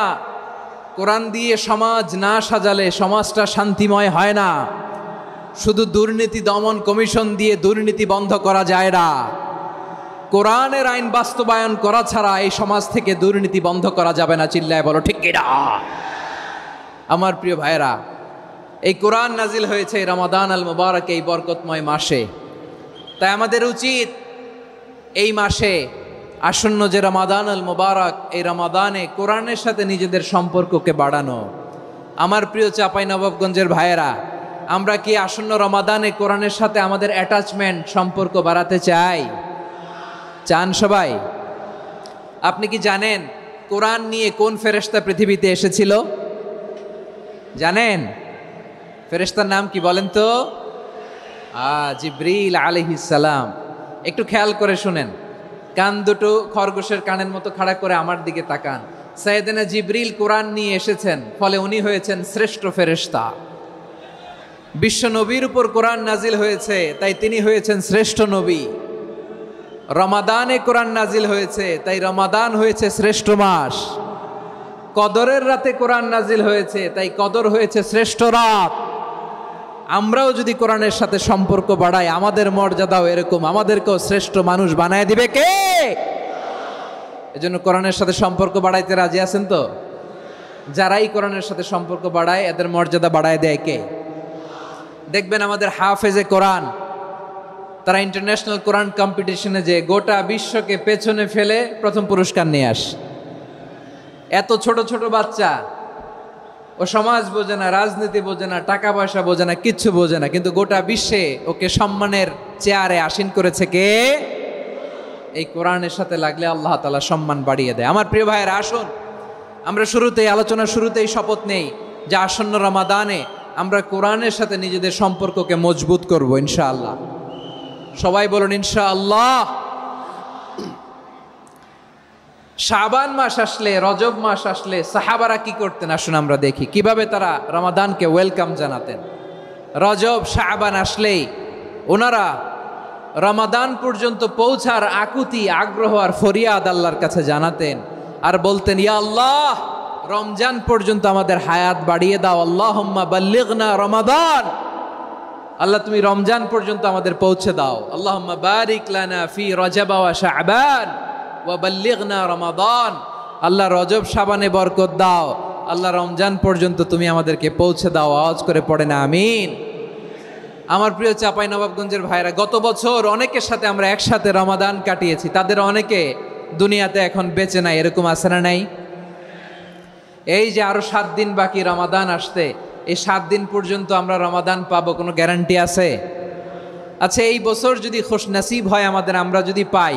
কোরআন দিয়ে সমাজ না সাজালে সমাজটা শান্তিময় হয় না। শুধু দুর্নীতি দমন কমিশন দিয়ে দুর্নীতি বন্ধ করা যায় না। কোরআনের আইন বাস্তবায়ন করা ছাড়া এই সমাজ থেকে দুর্নীতি বন্ধ করা যাবে না। চিল্লায় বলো ঠিক কিনা? আমার প্রিয় ভাইয়েরা, এই কোরআন নাজিল হয়েছে রমাদান আল মুবারক, এই বরকতময় মাসে। তাই আমাদের উচিত এই মাসে আসন্ন যে রমাদান আল মুবারক, এই রমাদানে কোরআনের সাথে নিজেদের সম্পর্ককে বাড়ানো। আমার প্রিয় চাঁপাইনবাবগঞ্জের ভাইয়েরা, আমরা কি আসন্ন রমাদানে কোরআনের সাথে আমাদের অ্যাটাচমেন্ট, সম্পর্ক বাড়াতে চাই? চান সবাই? আপনি কি জানেন কোরআন নিয়ে কোন ফেরেশতা পৃথিবীতে এসেছিল? জানেন ফেরেশতার নাম কি বলেন তো? জিবরিল আলাইহিস সালাম। একটু খেয়াল করে শুনেন, কান দুটো খরগোশের কানের মতো খাড়া করে আমার দিকে তাকান। সাইয়েদনা জিবরিল কোরআন নিয়ে এসেছেন, ফলে উনি হয়েছেন শ্রেষ্ঠ ফেরেশতা। বিশ্ব নবীর উপর কোরআন নাজিল হয়েছে, তাই তিনি হয়েছেন শ্রেষ্ঠ নবী। রমাদানে কোরআন নাজিল হয়েছে, তাই রমাদান হয়েছে শ্রেষ্ঠ মাস। কদরের রাতে কোরআন নাজিল হয়েছে, তাই কদর হয়েছে শ্রেষ্ঠ রাত। আমরাও যদি কোরআনের সাথে সম্পর্ক বাড়াই, আমাদের মর্যাদাও এরকম, আমাদেরকেও শ্রেষ্ঠ মানুষ বানায় দিবে কে? এজন্য কোরআনের সাথে সম্পর্ক বাড়াইতে রাজি আছেন তো? যারাই কোরআনের সাথে সম্পর্ক বাড়ায়, এদের মর্যাদা বাড়ায় দেয় কে? দেখবেন আমাদের হাফেজে কোরআন, তারা ইন্টারন্যাশনাল কোরআন কম্পিটিশনে যে গোটা বিশ্বকে পেছনে ফেলে প্রথম পুরস্কার নিয়ে আসে। এত ছোট ছোট বাচ্চা, ও সমাজ বোঝে না, রাজনীতি বোঝে না, টাকা পয়সা বোঝে না, কিচ্ছু বোঝে না, কিন্তু গোটা বিশ্বে ওকে সম্মানের চেয়ারে আসীন করেছে কে? এই কোরআনের সাথে লাগলে আল্লাহ তাআলা সম্মান বাড়িয়ে দেয়। আমার প্রিয় ভাইয়েরা, আসুন আমরা শুরুতেই, আলোচনার শুরুতেই শপথ নেই যে আসন্ন রমাদানে আমরা কোরআনের সাথে নিজেদের সম্পর্ককে মজবুত করব ইনশাআল্লাহ। সবাই বলুন ইনশাআল্লাহ। শাবান মাস আসলে, রজব মাস আসলে সাহাবারা কি করতেন? আসুন আমরা দেখি কিভাবে তারা রমাদানকে ওয়েলকাম জানাতেন। রজব শাবান আসলেই ওনারা রমাদান পর্যন্ত পৌঁছার আকুতি, আগ্রহ আর ফরিয়াদ আল্লাহর কাছে জানাতেন আর বলতেন, ইয়া আল্লাহ, রমজান পর্যন্ত আমাদের হায়াত বাড়িয়ে দাও। আল্লাহুম্মা বাল্লিগনা রমাদান, আল্লাহ তুমি রমজান পর্যন্ত আমাদের পৌঁছে দাও। আল্লাহুম্মা বারিক লানা ফি রজব ওয়া শাবান ওয়া বাল্লিগনা রমাদান, আল্লাহ রজব শাবানে বরকত দাও, আল্লাহ রমজান পর্যন্ত তুমি আমাদেরকে পৌঁছে দাও। আওয়াজ করে পড়েন আমিন। আমার প্রিয় চাঁপাইনবাবগঞ্জের ভাইরা, গত বছর অনেকের সাথে আমরা একসাথে রমাদান কাটিয়েছি, তাদের অনেকে দুনিয়াতে এখন বেঁচে নাই, এরকম আছে না নাই? এই যে আরো 7 দিন বাকি রমাদান আসতে, এই 7 দিন পর্যন্ত আমরা রমাদান পাবো, কোনো গ্যারান্টি আছে? আচ্ছা, এই বছর যদি খুশনসিব হয় আমাদের, আমরা যদি পাই,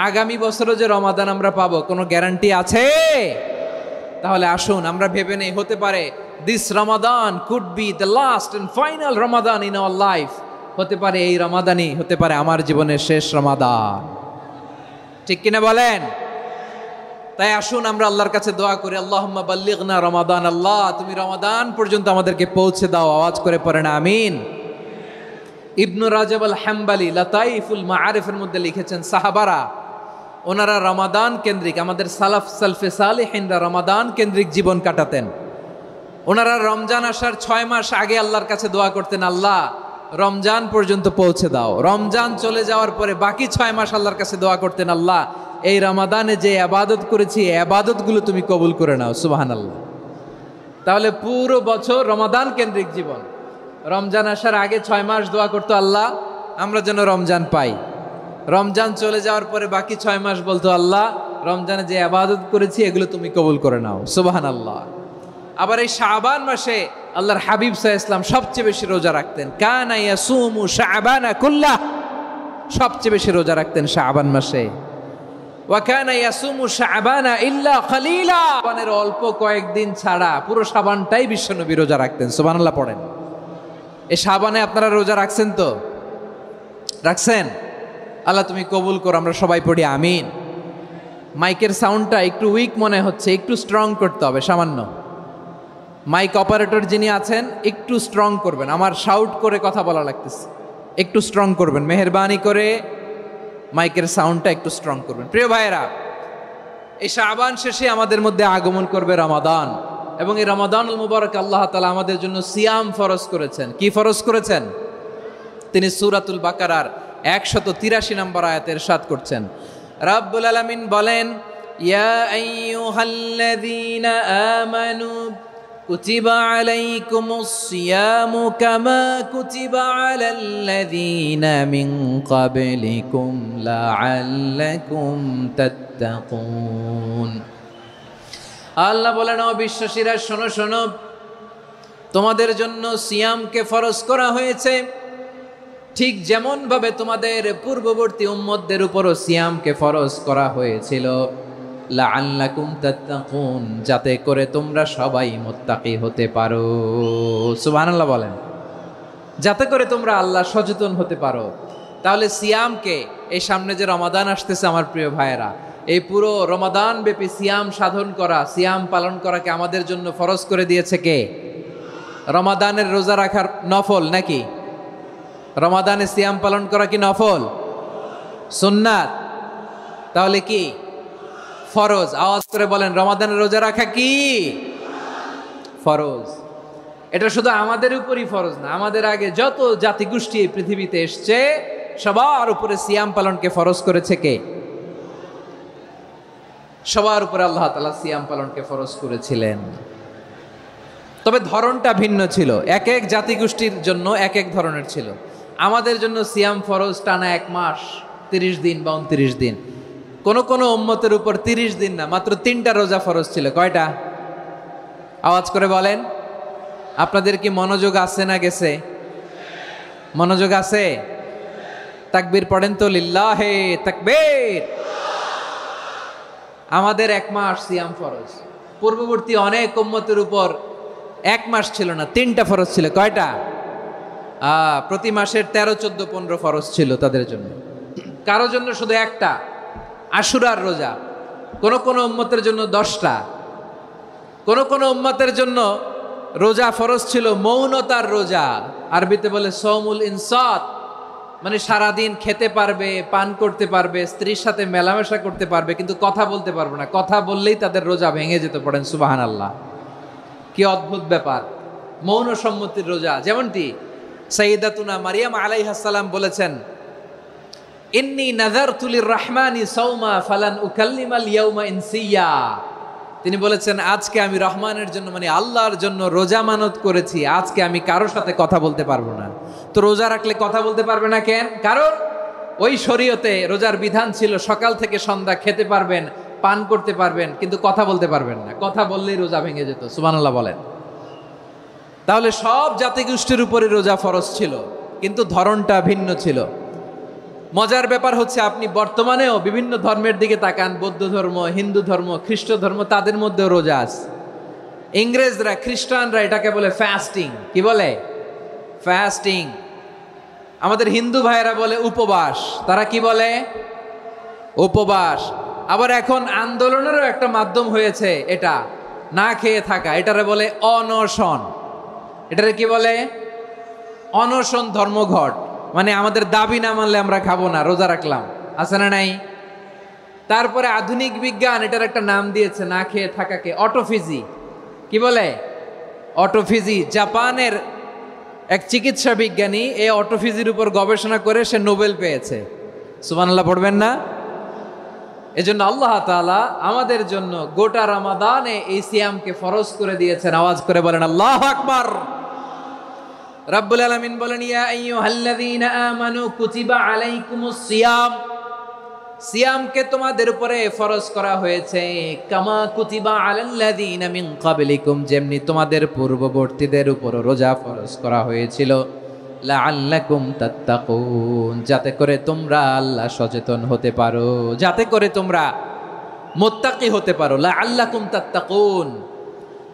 আগামী বছরও যে রমাদান আমরা পাবো, কোনো গ্যারান্টি আছে? তাহলে আসুন আমরা ভেবে নেই, হতে পারে this Ramadan could be the last and final Ramadan in our life. হতে পারে এই রমাদানই হতে পারে আমার জীবনের শেষ রমাদান। ঠিক কিনা বলেন? তাই আসুন আমরা আল্লাহর কাছে দোয়া করি, আল্লাহুম্মা বাল্লিগনা রমাদান, আল্লাহ তুমি রমাদান পর্যন্ত আমাদেরকে পৌঁছে দাও। আওয়াজ করে পড়েন আমিন। ইবনু রাজব আল হাম্বালি লাতাইফুল মাআরিফের মধ্যে লিখেছেন, সাহাবারা ওনারা রমাদান কেন্দ্রিক, আমাদের সালাফ সালফে সালেহিনরা রমাদান কেন্দ্রিক জীবন কাটাতেন। ওনারা রমজান আসার 6 মাস আগে আল্লাহর কাছে দোয়া করতেন, আল্লাহ রমজান পর্যন্ত পৌঁছে দাও। রমজান চলে যাওয়ার পরে বাকি 6 মাস আল্লাহর কাছে দোয়া করতেন, আল্লাহ এই রমাদানে যে ইবাদত করেছি, এই ইবাদতগুলো তুমি কবুল করে নাও। সুবহানাল্লাহ। তাহলে পুরো বছর রমাদান কেন্দ্রিক জীবন। রমজান আসার আগে 6 মাস দোয়া করতো, আল্লাহ আমরা যেন রমজান পাই। রমজান চলে যাওয়ার পরে বাকি 6 মাস বলতো, আল্লাহ রমজানে যে ইবাদত করেছি এগুলো তুমি কবুল করে নাও। সুবহানাল্লাহ। আবার এই শাবান মাসে আল্লাহর হাবিব সাল্লাল্লাহু আলাইহি ওয়াসাল্লাম সবচেয়ে বেশি রোজা রাখতেন। কানা ইয়াসুমু শাবানা কুল্লাহ, সবচেয়ে বেশি রোজা রাখতেন শাবান মাসে। ওয়া কানা ইয়াসুমু শাবানা ইল্লা কলিলা, শাবানের অল্প কয়েকদিন ছাড়া পুরো শাবানটাই বিশ্বনবী রোজা রাখতেন। সুবহানাল্লাহ পড়েন। এই শাবানে আপনারা রোজা রাখছেন তো? রাখছেন? আল্লাহ তুমি কবুল করো। আমরা সবাই পড়ি আমিন। মাইকের সাউন্ডটা একটু উইক মনে হচ্ছে, একটু স্ট্রং করতে হবে সামান্য। মাইক অপারেটর যিনি আছেন একটু স্ট্রং করবেন, আমার শাউট করে কথা বলা লাগতেছে, একটু স্ট্রং করবেন মেহেরবানি করে। মাইকের সাউন্ডটা একটু স্ট্রং করবেন। প্রিয় ভাইয়েরা, এই শাবান শেষে আমাদের মধ্যে আগমন করবে রমাদান, এবং এই রমাদানুল মুবারক আল্লাহ তাআলা আমাদের জন্য সিয়াম ফরজ করেছেন। কি ফরজ করেছেন? তিনি সূরাতুল বাকারার 183 নম্বর আয়াতে ইরশাদ করছেন, রাব্বুল আলামিন বলেন, ইয়া আইয়ুহাল্লাযীনা আমানু কুতিবা আলাইকুমুস সিয়ামু কামা কুতিবা আলাল্লাযীনা মিন ক্বাবলিকুম লাআল্লাকুম তাত্তাকুন। আল্লাহ বলেন, ও বিশ্বাসীরা শোনো শোনো, তোমাদের জন্য সিয়ামকে ফরজ করা হয়েছে, ঠিক যেমন ভাবে তোমাদের পূর্ববর্তী উম্মতদের উপরও সিয়ামকে ফরজ করা হয়েছিল, লাআল্লাকুম তাত্তাকুন, যাতে করে তোমরা সবাই মুত্তাকি হতে পারো। সুবহানাল্লাহ বলেন, যাতে করে তোমরা আল্লাহ সচেতন হতে পারো। তাহলে সিয়ামকে, এই সামনে যে রমাদান আসতেছে আমার প্রিয় ভাইয়েরা, এই পুরো রমাদান ব্যাপী সিয়াম সাধন করা, সিয়াম পালন করাকে আমাদের জন্য ফরজ করে দিয়েছে কে? রমাদানের রোজা রাখার নফল নাকি? রমাদানে সিয়াম পালন করা কি নফল? সুন্নাত? তাহলে কি ফরজ? আওয়াজ করে বলেন, রমাদানের রোজা রাখা কি ফরজ? এটা শুধু আমাদের উপরই ফরজ না, আমাদের আগে যত জাতিগোষ্ঠী এই পৃথিবীতে এসছে সবার উপরে সিয়াম পালনকে ফরজ করেছে কে? সবার উপরে আল্লাহ তাআলা সিয়াম পালনকে ফরজ করেছিলেন। তবে ধরনটা ভিন্ন ছিল, এক এক জাতিগোষ্ঠীর জন্য এক এক ধরনের ছিল। আমাদের জন্য সিয়াম ফরজ টানা 1 মাস 30 দিন বা 29 দিন। কোন কোন উম্মতের উপর 30 দিন না, মাত্র 3টা রোজা ফরজ ছিল। কয়টা? আওয়াজ করে বলেন। আপনাদের কি মনোযোগ আছে না গেছে? মনোযোগ আছে? তাকবীর পড়েন তো, লিল্লাহে তাকবীর। আমাদের 1 মাস সিয়াম ফরজ, পূর্ববর্তী অনেক উম্মতের উপর 1 মাস ছিল না, 3টা ফরজ ছিল। কয়টা? প্রতি মাসের 13, 14, 15 ফরজ ছিল তাদের জন্য। কারো জন্য শুধু একটা, আশুরার রোজা। কোন কোন উম্মতের জন্য 10টা। কোন কোন উম্মতের জন্য রোজা ফরজ ছিল মৌনতার রোজা, আরবিতে বলে সৌমুল ইনসাত, মানে সারাদিন খেতে পারবে, পান করতে পারবে, স্ত্রীর সাথে মেলামেশা করতে পারবে, কিন্তু কথা বলতে পারবে না। কথা বললেই তাদের রোজা ভেঙে যেত। পড়েন সুবহানাল্লাহ। কি অদ্ভুত ব্যাপার, মৌন সম্মতির রোজা। যেমনটি সাইয়্যিদাতুনা মারিয়াম আলাইহিস সালাম বলেছেন, ইন্নী নাযারতু লির-রাহমানি সাওমা ফালান উকাল্লিমাল ইয়াওমা ইনসিয়া। তিনি বলেছেন, আজকে আমি রহমানের জন্য, মানে আল্লাহর জন্য রোজা মানত করেছি, আজকে আমি কারোর সাথে কথা বলতে পারবো না। তো রোজা রাখলে কথা বলতে পারবে না কেন? কারণ ওই শরীয়তে রোজার বিধান ছিল সকাল থেকে সন্ধ্যা খেতে পারবেন, পান করতে পারবেন, কিন্তু কথা বলতে পারবেন না। কথা বললেই রোজা ভেঙে যেত। সুবহানাল্লাহ বলেন। তাহলে সব জাতিগোষ্ঠীর উপরে রোজা ফরজ ছিল, কিন্তু ধরনটা ভিন্ন ছিল। মজার ব্যাপার হচ্ছে, আপনি বর্তমানেও বিভিন্ন ধর্মের দিকে তাকান, বৌদ্ধ ধর্ম, হিন্দু ধর্ম, খ্রিস্ট ধর্ম, তাদের মধ্যেও রোজা আছে। ইংরেজরা, খ্রিস্টানরা এটাকে বলে ফাস্টিং। কি বলে? ফাস্টিং। আমাদের হিন্দু ভাইয়েরা বলে উপবাস। তারা কি বলে? উপবাস। আবার এখন আন্দোলনেরও একটা মাধ্যম হয়েছে এটা, না খেয়ে থাকা। এটারে বলে অনশন। এটারে কি বলে? অনশন ধর্মঘট। মানে আমাদের দাবি না মানলে আমরা খাবো না, রোজা রাখলাম। আছে না নাই? তারপরে আধুনিক বিজ্ঞান এটার একটা নাম দিয়েছে না খেয়ে থাকাকে, অটোফিজি। কি বলে? অটোফিজি। জাপানের এক চিকিৎসা বিজ্ঞানী এই অটোফিজির উপর গবেষণা করে সে নোবেল পেয়েছে। সুবহানাল্লাহ পড়বেন না? এজন্য আল্লাহ তাআলা আমাদের জন্য গোটা রমাদানে এই সিয়ামকে ফরজ করে দিয়েছেন। আওয়াজ করে বলেন আল্লাহু আকবার। রাব্বুল আলামিন বলেন, ইয়া আইয়ুহাল্লাযীনা আমানু কুতিবা আলাইকুমুস সিয়াম। সিয়ামকে তোমাদের উপরে ফরজ করা হয়েছে, কামা কুতিবা আলাল্লাযীনা মিন ক্বাবলিকুম, যেমনি তোমাদের পূর্ববর্তীদের উপর রোজা ফরজ করা হয়েছিল, লাআল্লাকুম তাত্তাকুন, যাতে করে তোমরা আল্লাহ সচেতন হতে পারো, যাতে করে তোমরা মুত্তাকি হতে পারো। লাআল্লাকুম তাত্তাকুন,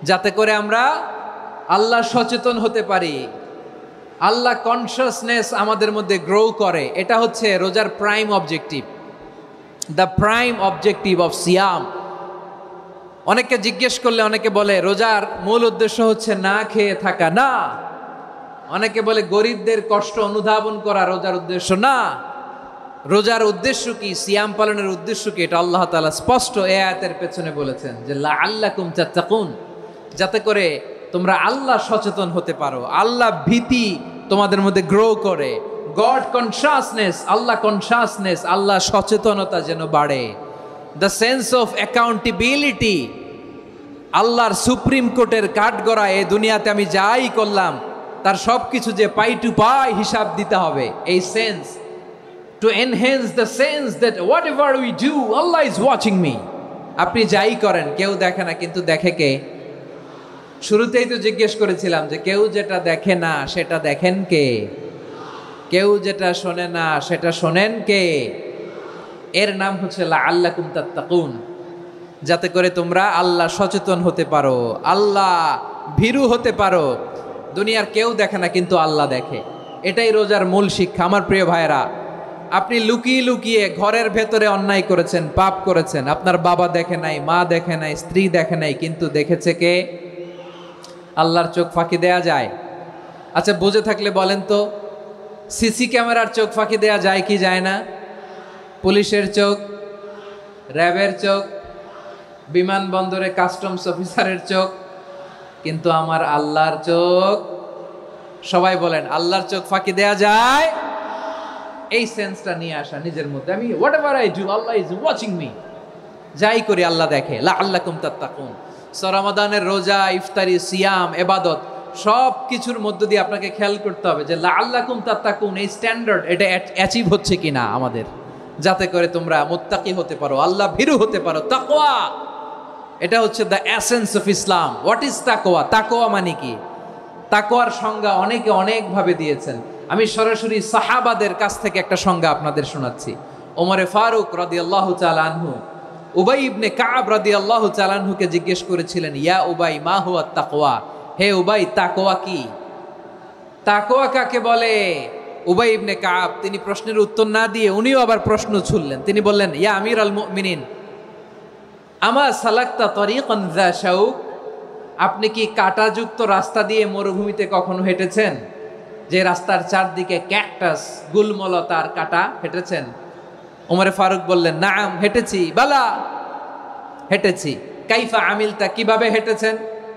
যাতে করে আমরা আল্লাহ সচেতন হতে পারি, আল্লাহ কনসিয়াসনেস আমাদের মধ্যে গ্রো করে। এটা হচ্ছে রোজার prime objective, the prime objective of সিয়াম। অনেকে জিজ্ঞেস করলে অনেকে বলে রোজার মূল উদ্দেশ্য হচ্ছে না খেয়ে থাকা। না। অনেকে বলে গরিবদের কষ্ট অনুধাবন করা রোজার উদ্দেশ্য। না। রোজার উদ্দেশ্য কি, সিয়াম পালনের উদ্দেশ্য কি, এটা আল্লাহ তাআলা স্পষ্ট এই আয়াতের পেছনে বলেছেন যে লাআল্লাকুম তাত্তাকুন, যাতে করে তোমরা আল্লাহ সচেতন হতে পারো, আল্লাহ ভীতি তোমাদের মধ্যে গ্রো করে, গড কনসিয়াসনেস, আল্লাহ কনসিয়াসনেস, আল্লাহ সচেতনতা যেন বাড়ে, দ্য সেন্স অফ অ্যাকাউন্টেবিলিটি আল্লাহর সুপ্রিম কোর্টের কাঠগড়া এই দুনিয়াতে আমি যাই করলাম তার সব কিছু যে পাই টু পাই হিসাব দিতে হবে। এই sense, to enhance the sense that what ever we do Allah is watching me. আপনি যাই করেন কেউ দেখে না, কিন্তু দেখে কে? শুরুতেই তো জিজ্ঞেস করেছিলাম যে কেউ যেটা দেখে না সেটা দেখেন কে? কেউ যেটা শোনে না সেটা শোনেন কে? এর নাম হচ্ছে লাআল্লাকুম তাত্তাকুন, যাতে করে তোমরা আল্লাহ সচেতন হতে পারো, আল্লাহ ভীরু হতে পারো। দুনিয়ার কেউ দেখে না, কিন্তু আল্লাহ দেখে। এটাই রোজার মূল শিক্ষা। আমার প্রিয় ভাইরা, আপনি লুকিয়ে লুকিয়ে ঘরের ভেতরে অন্যায় করেছেন, পাপ করেছেন, আপনার বাবা দেখে নাই, মা দেখে নাই, স্ত্রী দেখে নাই, কিন্তু দেখেছে কে? আল্লাহর চোখ ফাঁকি দেয়া যায়? আচ্ছা, বুঝে থাকলে বলেন তো, সিসি ক্যামেরার চোখ ফাঁকি দেয়া যায় কি যায় না? পুলিশের চোখ, র্যাবের চোখ, বিমানবন্দরে কাস্টমস অফিসারের চোখ, কিন্তু আমার আল্লাহর চোখ? সবাই বলেন, আল্লাহর চোখ ফাঁকি দেয়া যায়? এই সেন্সটা নিয়ে আসা নিজের মধ্যে, আমি what ever I do Allah is watching me, যাই করি আল্লাহ দেখে। লাআল্লাকুম তাত্তাকুন। রমাদানের রোজা, ইফতারি, সিয়াম, ইবাদত সব কিছুর মধ্য দিয়ে আপনাকে খেয়াল করতে হবে যে লাআল্লাকুম তাত্তাকুন এই স্ট্যান্ডার্ড এটা অ্যাচিভ হচ্ছে কিনা আমাদের, যাতে করে তোমরা মুত্তাকি হতে পারো, আল্লাহ ভীরু হতে পারো। তাকওয়া, এটা হচ্ছে the essence of Islam. What is তাকওয়া? তাকওয়া মানে কি? তাকওয়ার সংজ্ঞা অনেকে অনেকভাবে দিয়েছেন। আমি সরাসরি সাহাবাদের কাছ থেকে একটা সংজ্ঞা আপনাদের শোনাচ্ছি। ওমরে ফারুক রাদিয়াল্লাহু তাআলা আনহু উবাই ইবনে কাব রাদিয়াল্লাহু তাআলা আনহুকে জিজ্ঞেস করেছিলেন, ইয়া উবাই মা হুয়া তাকওয়া? হে উবাই, তাকওয়া কি? তাকওয়া কাকে বলে? উবাই ইবনে কাব তিনি প্রশ্নের উত্তর না দিয়ে উনিও আবার প্রশ্ন ছুড়লেন। তিনি বললেন, ইয়া আমিরাল মুমিনিন, আমা সালাকতা তরিকান যা শাউক? আপনি কি কাঁটাযুক্ত রাস্তা দিয়ে মরুভূমিতে কখনো হেঁটেছেন? যে রাস্তার চারদিকে ক্যাকটাস, গুলমলতার কাঁটা, হেঁটেছেন? ওমরে ফারুক বললেন, নাম, হেঁটেছি। বালা, হেঁটেছি। কাইফা আমিলতা, কিভাবে হেঁটেছেন?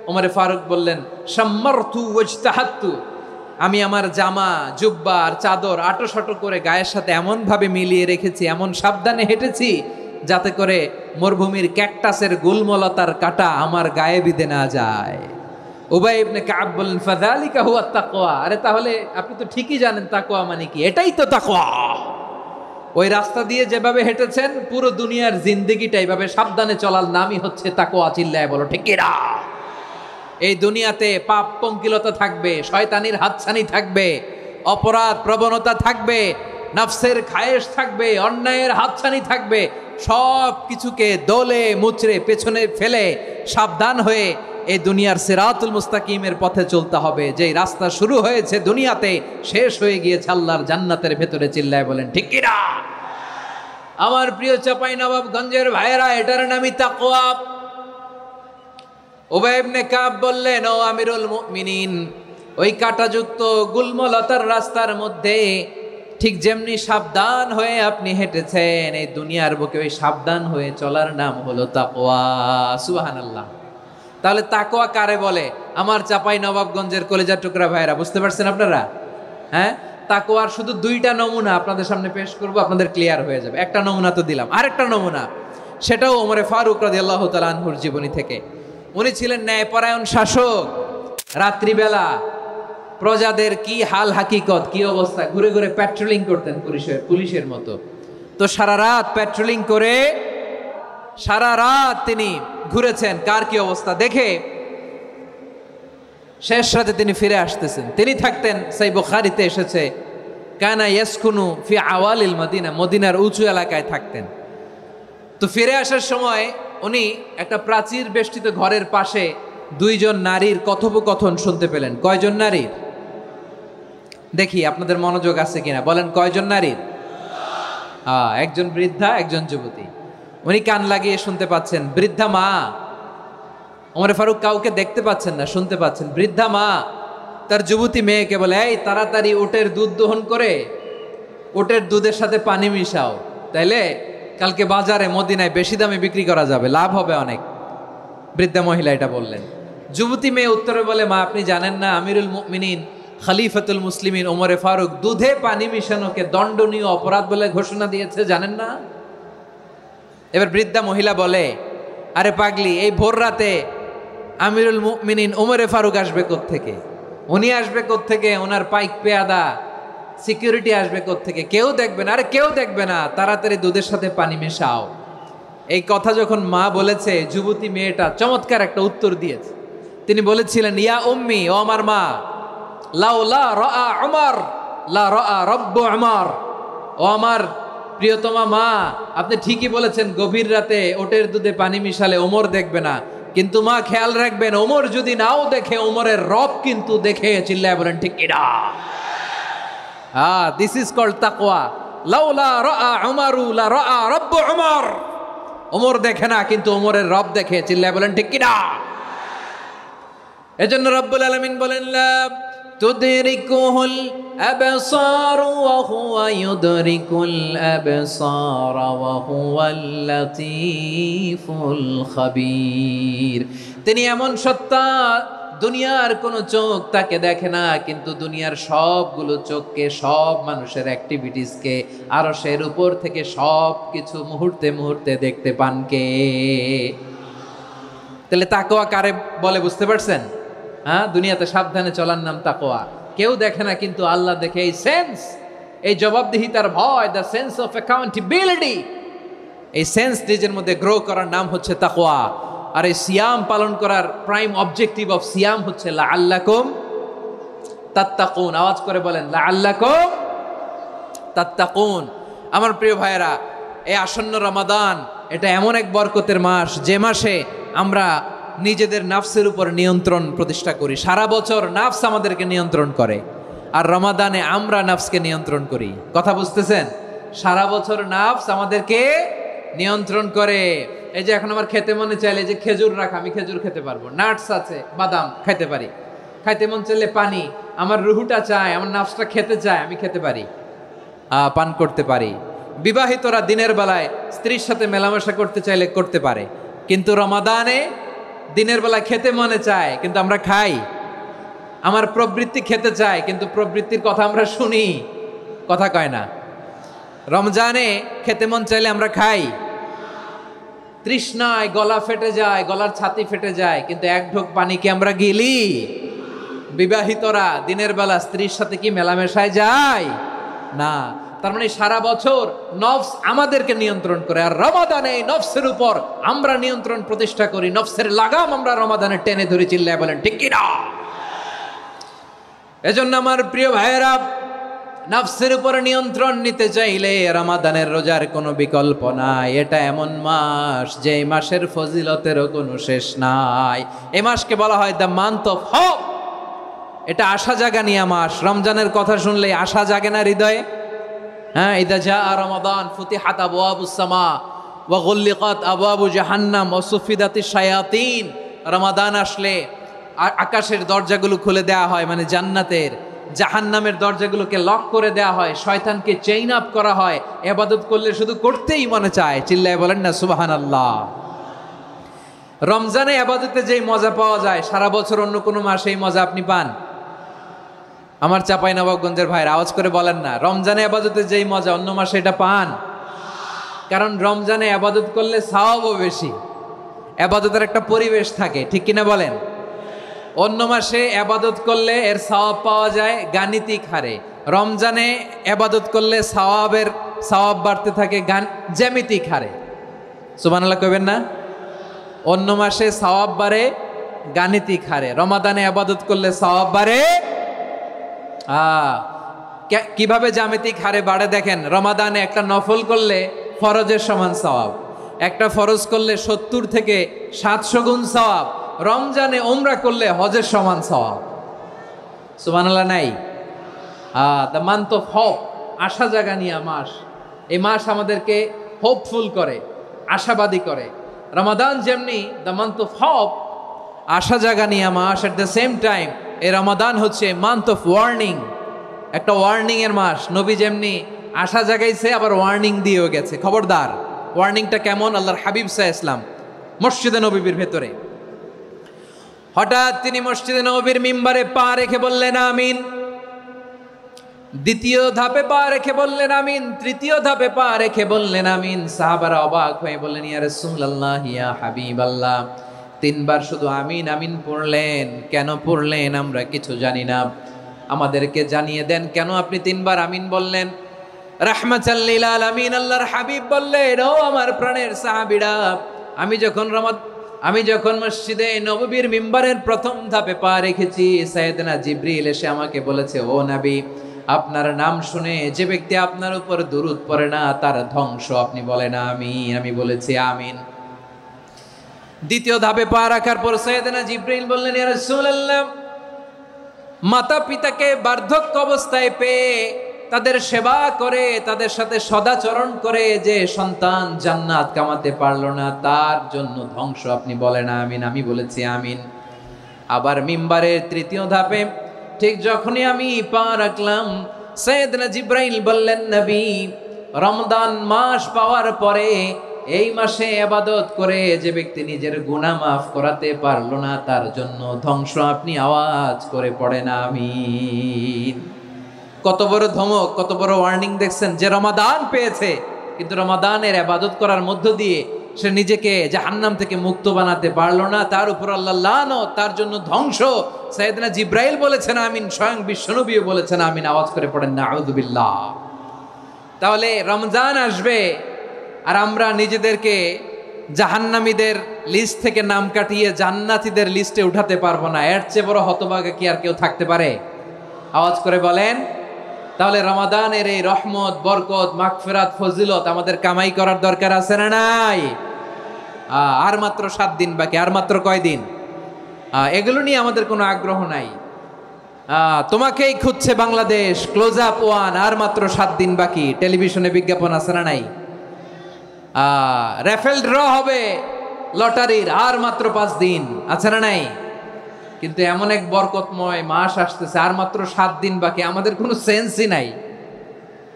ওমরে ফারুক বললেন, শাম্মারতু ওয়াজতাহাত্তু, আমি আমার জামা, জুব্বা আর চাদর আটোসাটো করে গায়ের সাথে এমন ভাবে মিলিয়ে রেখেছি, এমন সাবধানে হেঁটেছি যাতে করে মরুভূমির ক্যাকটাসের গুলমলতার কাঁটা আমার গায়ে বিঁধে না যায়। উবাই ইবনে কাব বললেন, ফাযালিকা হুয়া তাকওয়া। আরে তাহলে আপনি তো ঠিকই জানেন তাকওয়া মানে কি, এটাই তো তাকওয়া। ওই রাস্তা দিয়ে যেভাবে হেঁটেছেন পুরো দুনিয়ার জিন্দেগিটা এইভাবে সাবধানে চলার নামই হচ্ছে তাকওয়া। চিল্লায় বলো ঠিক কিনা? এই দুনিয়াতে পাপ পঙ্কিলতা থাকবে, শয়তানির হাতছানি থাকবে, অপরাধ প্রবণতা থাকবে, নফসের খায়েশ থাকবে, অন্যায়ের হাতছানি থাকবে। সব কিছুকে দোলে মুচড়ে পেছনে ফেলে সাবধান হয়ে এই দুনিয়ার সিরাতুল মুস্তাকিমের পথে চলতে হবে। যেই রাস্তা শুরু হয়েছে দুনিয়াতে, শেষ হয়ে গিয়েছে আল্লাহর জান্নাতের ভেতরে। চিল্লায় বলেন ঠিক কিনা? আমার প্রিয় চাঁপাইনবাবগঞ্জের ভাইয়েরা, এটার নামই তাকওয়া। উবাই ইবনে কাব বললেন, ও আমিরুল মুমিনিন, ওই কাঁটাযুক্ত গুলমলতার রাস্তার মধ্যে ঠিক যেমনি সাবধান হয়ে আপনি হেঁটেছেন, এই দুনিয়ার বুকে ওই সাবধান হয়ে চলার নাম হলো তাকওয়া। সুবহানাল্লাহ। তাহলে তাকওয়া কারে বলে? আমার চাঁপাইনবাবগঞ্জের কলেজার টুকরা ভাইয়েরা, বুঝতে পারছেন আপনারা? হ্যাঁ, তাকওয়ার শুধু দুইটা নমুনা আপনাদের সামনে পেশ করব, আপনাদের ক্লিয়ার হয়ে যাবে। একটা নমুনা তো দিলাম, আরেকটা নমুনা, সেটাও ওমরে ফারুক রাদিয়াল্লাহু তাআলা আনহুর জীবনী থেকে। উনি ছিলেন ন্যায়পরায়ণ শাসক। রাত্রিবেলা প্রজাদের কি হাল হাকিকত, কি অবস্থা, ঘুরে ঘুরে প্যাট্রোলিং করতেন পুলিশের মতো। তো সারা রাত প্যাট্রোলিং করে সারা রাত তিনি ঘুরেছেন কার কি অবস্থা দেখে। শেষ রাতে তিনি ফিরে আসতেছেন। তিনি থাকতেন, সেই বুখারীতে এসেছে, কানা ইয়াসকুনু ফি আওয়ালিল মদিনা, মদিনার উঁচু এলাকায় থাকতেন। তো ফিরে আসার সময় উনি একটা প্রাচীর বেষ্টিত ঘরের পাশে দুইজন নারীর কথোপকথন শুনতে পেলেন। কয়জন নারীর? দেখি আপনাদের মনোযোগ আছে কিনা, বলেন কয়জন নারীর? একজন বৃদ্ধা, একজন যুবতী। উনি কান লাগিয়ে শুনতে পাচ্ছেন। বৃদ্ধা মা, ওমরে ফারুক কাউকে দেখতে পাচ্ছেন না, শুনতে পাচ্ছেন। বৃদ্ধা মা তার যুবতী মেয়েকে বলে, এই তাড়াতাড়ি উটের দুধ দহন করে উটের দুধের সাথে পানি মিশাও, তাইলে কালকে বাজারে মদিনায় বেশি দামে বিক্রি করা যাবে, লাভ হবে অনেক। বৃদ্ধা মহিলা এটা বললেন। যুবতী মেয়ে উত্তরে বলে, মা আপনি জানেন না আমিরুল মুমিনিন খলিফাতুল মুসলিমিন ওমরে ফারুক দুধে পানি মিশানোকে দণ্ডনীয় অপরাধ বলে ঘোষণা দিয়েছে, জানেন না? এবার বৃদ্ধা মহিলা বলে, আরে পাগলি, এই ভোর রাতে আমিরুল মুমিনিন ওমরে ফারুক আসবে কোত্থেকে? উনি আসবে কোত্থেকে? ওনার পাইক পেয়াদা সিকিউরিটি আসবে কোত্থেকে? কেউ দেখবে না। আরে কেউ দেখবে না, তাড়াতাড়ি দুধের সাথে পানি মেশাও। এই কথা যখন মা বলেছে, যুবতী মেয়েটা চমৎকার একটা উত্তর দিয়েছে। তিনি বলেছিলেন, ইয়া উম্মি, ও আমার মা, লাউলা রাআ উমর লা রাআ রব্বু উমর। ও আমার প্রিয়তমা মা, আপনি ঠিকই বলেছেন, গভীর রাতে ওটের দুধে পানি মিশালে ওমর দেখবে না, কিন্তু মা খেয়াল রাখবেন, ওমর যদি নাও দেখে, ওমরের রব কিন্তু দেখে। চিল্লায় বলেন ঠিক কিনা? দিস ইজ কল্ড তাকওয়া। লাউলা রাআ উমরু লা রাআ রব্বু উমর। ওমর দেখে না, কিন্তু ওমরের রব দেখে। চিল্লায় বলেন ঠিক কিনা? এজন্য রব্বুল আলামিন বলেন, লা তুদরিকুহুল আবসার ওয়া হুয়া ইউদরিকুল আবসার ওয়া হুয়াল লাতীফুল খাবীর। তিনি এমন সত্তা, দুনিয়ার কোনো চোখ তাকে দেখে না, কিন্তু দুনিয়ার সবগুলো চোখকে, সব মানুষের অ্যাক্টিভিটিসকে, আরশের উপর থেকে সব কিছু মুহূর্তে মুহূর্তে দেখতে পান কে? তাহলে তাকওয়া কারে বলে বুঝতে পারছেন? দুনিয়াতে সাবধানে চলার নাম তাকওয়া। কেউ দেখে না, কিন্তু আল্লাহ দেখে। এই সেন্স, এই জবাবদিহিতার ভয়, দ্য সেন্স অফ অ্যাকাউন্টেবিলিটি, এই সেন্স নিজের মধ্যে গ্রো করার নাম হচ্ছে তাকওয়া। আর এই সিয়াম পালন করার প্রাইম অবজেক্টিভ অফ সিয়াম হচ্ছে লাআল্লাকুম তাত্তাকুন। আওয়াজ করে বলেন, লাআল্লাকুম তাত্তাকুন। আমার প্রিয় ভাইয়েরা, এই আসন্ন রমাদান, এটা এমন এক বরকতের মাস, যে মাসে আমরা নিজেদের নাফসের উপর নিয়ন্ত্রণ প্রতিষ্ঠা করি। সারা বছর নাফস আমাদেরকে নিয়ন্ত্রণ করে, আর রমাদানে আমরা নাফসকে নিয়ন্ত্রণ করি। কথা বুঝতেছেন? সারা বছর নাফস আমাদেরকে নিয়ন্ত্রণ করে। এই যে এখন আমার খেতে মনে চাইলে, যে খেজুর রাখা, আমি খেজুর খেতে পারবো, নাটস আছে, বাদাম খাইতে পারি। খাইতে মন চাইলে পানি, আমার রুহুটা চায়, আমার নাফসটা খেতে চায়, আমি খেতে পারি, পান করতে পারি। বিবাহিতরা দিনের বেলায় স্ত্রীর সাথে মেলামেশা করতে চাইলে করতে পারে, কিন্তু রমাদানে দিনের বেলায় খেতে মনে চায়, কিন্তু আমরা খাই। আমার প্রবৃত্তি খেতে চায়, কিন্তু প্রবৃত্তির কথা আমরা শুনি, কথা কয় না। রমজানে খেতে মন চাইলে আমরা খাই, তৃষ্ণায় গলা ফেটে যায়, গলার ছাতি ফেটে যায়, কিন্তু এক ঢোক পানি কি আমরা গিলি? বিবাহিতরা দিনের বেলা স্ত্রীর সাথে কি মেলামেশায় যায়? না। তার মানে সারা বছর নফস আমাদেরকে নিয়ন্ত্রণ করে, আর রমাদানে নফসের উপর আমরা নিয়ন্ত্রণ প্রতিষ্ঠা করি। নফসের লাগাম আমরা রমাদানে টেনে ধরে। চিল্লায় বলেন ঠিক কি না? এজন্য আমার প্রিয় ভাইয়েরা, নফসের উপর নিয়ন্ত্রণ নিতে চাইলে রমাদানের রোজার কোনো বিকল্প নাই। এটা এমন মাস, যে মাসের ফজিলতেরও কোনো শেষ নাই। এই মাসকে বলা হয় দ্য মান্থ অফ হোপ। এটা আশা জাগানিয়া মাস। রমজানের কথা শুনলে আশা জাগে না হৃদয়ে? ইদা জাআ রমাদান ফুতিহাত আবওয়াবুস সামা ওয়া গুল্লিকাত আবওয়াবু জাহান্নাম ওয়া সুফিদাতিশ শায়াতিন। রমাদান আসলে আকাশের দরজাগুলো খুলে দেওয়া হয়, মানে জান্নাতের। জাহান্নামের দরজাগুলোকে লক করে দেওয়া হয়, শয়তানকে চেইন আপ করা হয়। ইবাদত করলে শুধু করতেই মনে চায়। চিল্লায় বলেন না সুবহানাল্লাহ। রমজানে ইবাদতে যেই মজা পাওয়া যায়, সারা বছর অন্য কোনো মাসে এই মজা আপনি পান? আমার চাঁপাইনবাবগঞ্জের ভাইরা আওয়াজ করে বলেন না, রমজানে ইবাদতে যেই মজা অন্য মাসে এটা পান? কারণ রমজানে ইবাদত করলে সওয়াবও বেশি, ইবাদতের একটা পরিবেশ থাকে, ঠিক কিনা বলেন? অন্য মাসে ইবাদত করলে এর সওয়াব পাওয়া যায় গাণিতিক হারে, রমজানে ইবাদত করলে সওয়াব বাড়তে থাকে জ্যামিতিক হারে। সুবহানাল্লাহ কইবেন না? অন্য মাসে সওয়াব বাড়ে গাণিতিক হারে, রমাদানে ইবাদত করলে সওয়াব বাড়ে কিভাবে জ্যামিতিক হারে বাড়ে দেখেন। রমাদানে একটা নফল করলে ফরজের সমান সওয়াব, একটা ফরজ করলে 70 থেকে 700 গুণ সওয়াব। রমজানে উমরা করলে হজের সমান সওয়াব। সুবহানাল্লাহ নাই? দ্য মান্থ অফ হোপ, আশা জাগানিয়া মাস। এই মাস আমাদেরকে হোপফুল করে, আশাবাদী করে। রমাদান যেমনি দ্য মান্থ অফ হোপ, আশা জাগানিয়া মাস, এট দ্য সেম টাইম এই রমাদান হচ্ছে মান্থ অফ ওয়ার্নিং, একটা ওয়ার্নিং এর মাস। নবী যেমনি আশা জাগাইছে, আবার ওয়ার্নিং দিয়েও গেছে, খবরদার। ওয়ার্নিংটা কেমন? আল্লাহর হাবিব সাল্লাল্লাহু আলাইহি ওয়াসাল্লাম মসজিদে নববীর ভেতরে, হঠাৎ তিনি মসজিদে নববীর মিম্বারে পা রেখে বললেন আমিন। দ্বিতীয় ধাপে পা রেখে বললেন আমিন, তৃতীয় ধাপে পা রেখে বললেন আমিন। সাহাবারা অবাক হয়ে বললেন, ইয়া রাসূলুল্লাহ, ইয়া হাবিবাল্লাহ, তিনবার শুধু আমিন আমিন পড়লেন। কেন পড়লেন আমরা কিছু জানি না, আমাদেরকে জানিয়ে দেন কেন আপনি তিনবার আমিন বললেন। রাহমাতাল লিল আলামিন আল্লাহর হাবিব বললেন, ও আমার প্রাণের সাহাবীরা, আমি যখন মসজিদে নববীর মিম্বারের প্রথম ধাপে পা রেখেছি, সাইয়েদনা জিবরিল এসে আমাকে বলেছে, ও নবী, আপনার নাম শুনে যে ব্যক্তি আপনার উপর দুরূদ পড়ে না তার ধ্বংস। আপনি বলেন আমিন। আমি বলেছি আমিন। দ্বিতীয় ধাপে পা রাখার পর সাইয়েদনা জিবরিল বললেন, ইয়া রাসূলুল্লাহ, মাতা পিতাকে বার্ধক্য অবস্থায় পেয়ে তাদের সেবা করে, তাদের সাথে সদাচরণ করে যে সন্তান জান্নাত কামাতে পারলো না, তার জন্য ধ্বংস। আপনি বলেন আমিন। আমি বলেছি আমিন। আবার মিম্বারের তৃতীয় ধাপে ঠিক যখনই আমি পা রাখলাম, সাইয়েদনা জিবরাইল বললেন, নবী, রমজান মাস পাওয়ার পরে এই মাসে ইবাদত করে যে ব্যক্তি নিজের গুনাহ মাফ করাতে পারলো না, তার জন্য ধ্বংস। আপনি আওয়াজ করে পড়েন আমিন। কত বড় ধমক, কত বড় ওয়ার্নিং দেখছেন। যে রমাদান পেয়েছে কিন্তু রমাদানের ইবাদত করার মধ্য দিয়ে সে নিজেকে জাহান্নাম থেকে মুক্ত বানাতে পারলো না, তার উপর আল্লাহ লানত, তার জন্য ধ্বংস। সাইয়েদনা জিবরাইল বলেছেন আমিন, স্বয়ং বিশ্বনবীও বলেছেন আমিন। আওয়াজ করে পড়েন নাউযুবিল্লাহ। তাহলে রমজান আসবে আর আমরা নিজেদেরকে জাহান্নামীদের লিস্ট থেকে নাম কাটিয়ে জান্নাতীদের লিস্টে উঠাতে পারবো না। এর চেয়ে বড় হতভাগা কি আর কেউ থাকতে পারে? আওয়াজ করে বলেন। তাহলে রমাদানের এই রহমত, বরকত, মাগফিরাত, ফজিলত আমাদের কামাই করার দরকার আছে না নাই? আর মাত্র 7 দিন বাকি। আর মাত্র কয়দিন? এগুলো নিয়ে আমাদের কোনো আগ্রহ নাই। তোমাকেই খুঁজছে বাংলাদেশ, ক্লোজ আপ 1, আর মাত্র 7 দিন বাকি। টেলিভিশনে বিজ্ঞাপন আছে না নাই? রেফেল ড্র হবে লটারির, আর মাত্র 5 দিন, আছে না নাই? কিন্তু এমন এক বরকতময় মাস আসতেছে, আর মাত্র 7 দিন বাকি। আমাদের কোনো সেন্সই নাই,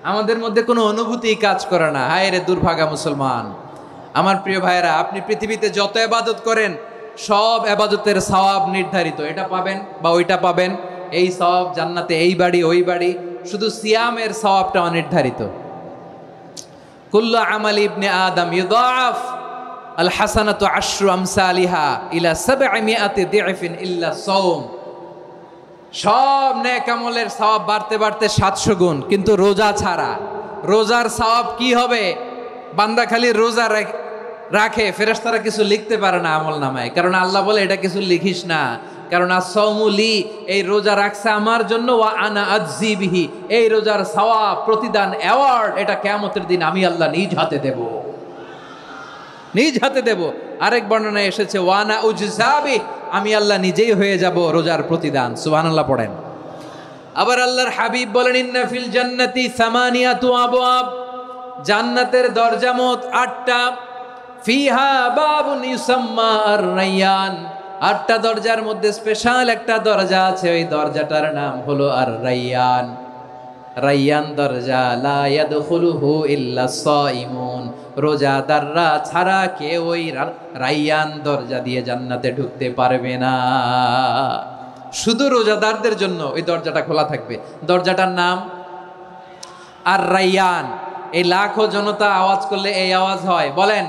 আমাদের মধ্যে কোনো অনুভূতি কাজ করে না। হায় রে দুর্ভাগা মুসলমান। আমার প্রিয় ভাইয়েরা, আপনি পৃথিবীতে যত ইবাদত করেন সব ইবাদতের সওয়াব নির্ধারিত। এটা পাবেন বা ওইটা পাবেন, এই সওয়াব জান্নাতে, এই বাড়ি ওই বাড়ি। শুধু সিয়ামের সওয়াবটা অনির্ধারিত। কুল্লু আমালি ইবনে আদম ইউদাআফ আল হাসানাতু আশরু আমসালিহা ইলা 700 দি'ফিন ইল্লা সাওম। সব নেক আমলের সওয়াব বাড়তে বাড়তে 700 গুণ, কিন্তু রোজা ছাড়া। রোজার সওয়াব কি হবে? বান্দা খালি রোজা রাখে, ফেরেশতারা কিছু লিখতে পারে না আমল নামায়, কারণ আল্লাহ বলে এটা কিছু লিখিস না, কারণ আস-সাওমু লি, এই রোজা রাখছে আমার জন্য, ওয়া আনা আজজি বিহি, এই রোজার সওয়াব, প্রতিদান, অ্যাওয়ার্ড, এটা কিয়ামতের দিন আমি আল্লাহ নিজ হাতে দেব, নিজ হাতে দেব। আরেক বর্ণনায় এসেছে ওয়ানা উজজাবি, আমি আল্লাহ নিজেই হয়ে যাব রোজার প্রতিদান। সুবহানাল্লাহ পড়েন। আবার আল্লাহর হাবিব বলেন, ইন্না ফিল জান্নাতি সামানিয়াতু আবওয়াব, জান্নাতের দরজা মোট 8টা। ফিহা বাবুন ইউসাম্মা আর-রায়্যান, 8টা দরজার মধ্যে স্পেশাল একটা দরজা আছে, ওই দরজাটার নাম হলো আর-রায়্যান। রায়্যান দরজা, লা ইয়াদখুলুহু ইল্লা সাইমুন, রোজাদাররা ছাড়া কেউ ওই রায়্যান দরজা দিয়ে জান্নাতে ঢুকতে পারবে না। শুধু রোজাদারদের জন্য ওই দরজাটা খোলা থাকবে। দরজাটার নাম আর-রায়্যান। এই লাখো জনতা আওয়াজ করলে এই আওয়াজ হয়। বলেন,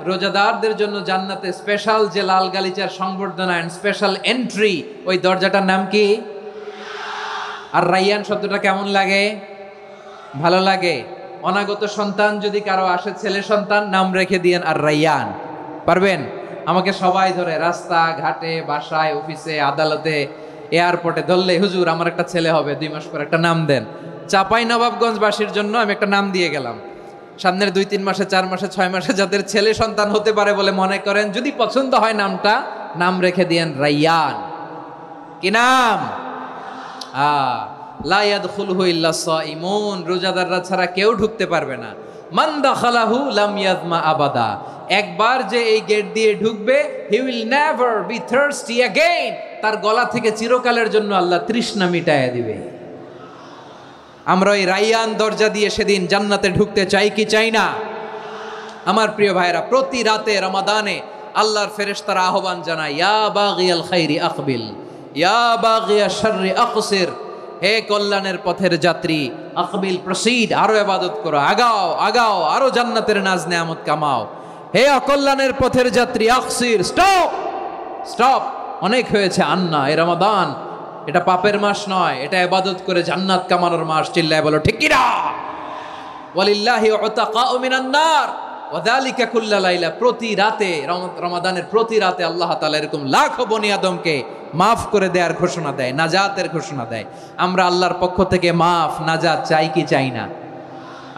রোজাদারদের জন্য জান্নাতে স্পেশাল যে লাল গালিচার সংবর্ধনা এন্ড স্পেশাল এন্ট্রি, ওই দরজাটার নাম কি? আর-রায়্যান শব্দটা কেমন লাগে? ভালো লাগে। অনাগত সন্তান যদি কারো আসে, ছেলে সন্তান, নাম রেখে দিয়েন আর-রায়্যান। পারবেন? আমাকে সবাই ধরে রাস্তা ঘাটে, বাসায়, অফিসে, আদালতে, এয়ারপোর্টে ধরলে, হুজুর আমার একটা ছেলে হবে 2 মাস পর, একটা নাম দেন। চাপাই নবাবগঞ্জবাসীর জন্য আমি একটা নাম দিয়ে গেলাম। সামনের 2-3 মাসে, 4 মাসে, 6 মাসে যাদের ছেলে সন্তান হতে পারে বলে মনে করেন, যদি পছন্দ হয় নামটা, নাম রেখে দিয়েন রায়্যান। কি নাম? লা ইয়াদখুলুহু ইল্লা সাইমুন, রোজাদাররা ছাড়া কেউ ঢুকতে পারবে না। মান দাখালাহু লাম ইয়াযমা আবাদা, একবার যে এই গেট দিয়ে ঢুকবে, he will never be thirsty again, তার গলা থেকে চিরকালের জন্য আল্লাহ তৃষ্ণা মিটায়া দিবে। আমরা ওই রায়্যান দরজা দিয়ে সেদিন জান্নাতে ঢুকতে চাই কি চাই না? আমার প্রিয় ভাইরা, প্রতি রাতে রমাদানে আল্লাহর ফেরেশতারা আহ্বান জানায়, ইয়া বাগিয়াল খাইরি আকবিল, ইয়া বাগিয়াশ শাররি আকসির, হে কল্যাণের পথের যাত্রী, আকবিল, প্রসিড, আরো ইবাদত করো, আগাও আগাও, আরো জান্নাতের নাজ নেয়ামত কামাও। হে অকল্যাণের পথের যাত্রী, আকসির, স্টপ, স্টপ, অনেক হয়েছে। আন্না, এ রমাদান এটা পাপের মাস নয়, এটা ইবাদত করে জান্নাত কামানোর মাস। চিল্লায় বলো ঠিক কিনা? ওয়ালিল্লাহি উতাকাউ মিনান নার ওয়া যালিকা কুল্লা লাইলা। প্রতি রাতে, রমাদানের প্রতি রাতে আল্লাহ তাআলা এরকম লাখো বনি আদমকে মাফ করে দেওয়ার ঘোষণা দেয়, নাজাতের ঘোষণা দেয়। আমরা আল্লাহর পক্ষ থেকে মাফ, নাজাত চাই কি চাই না?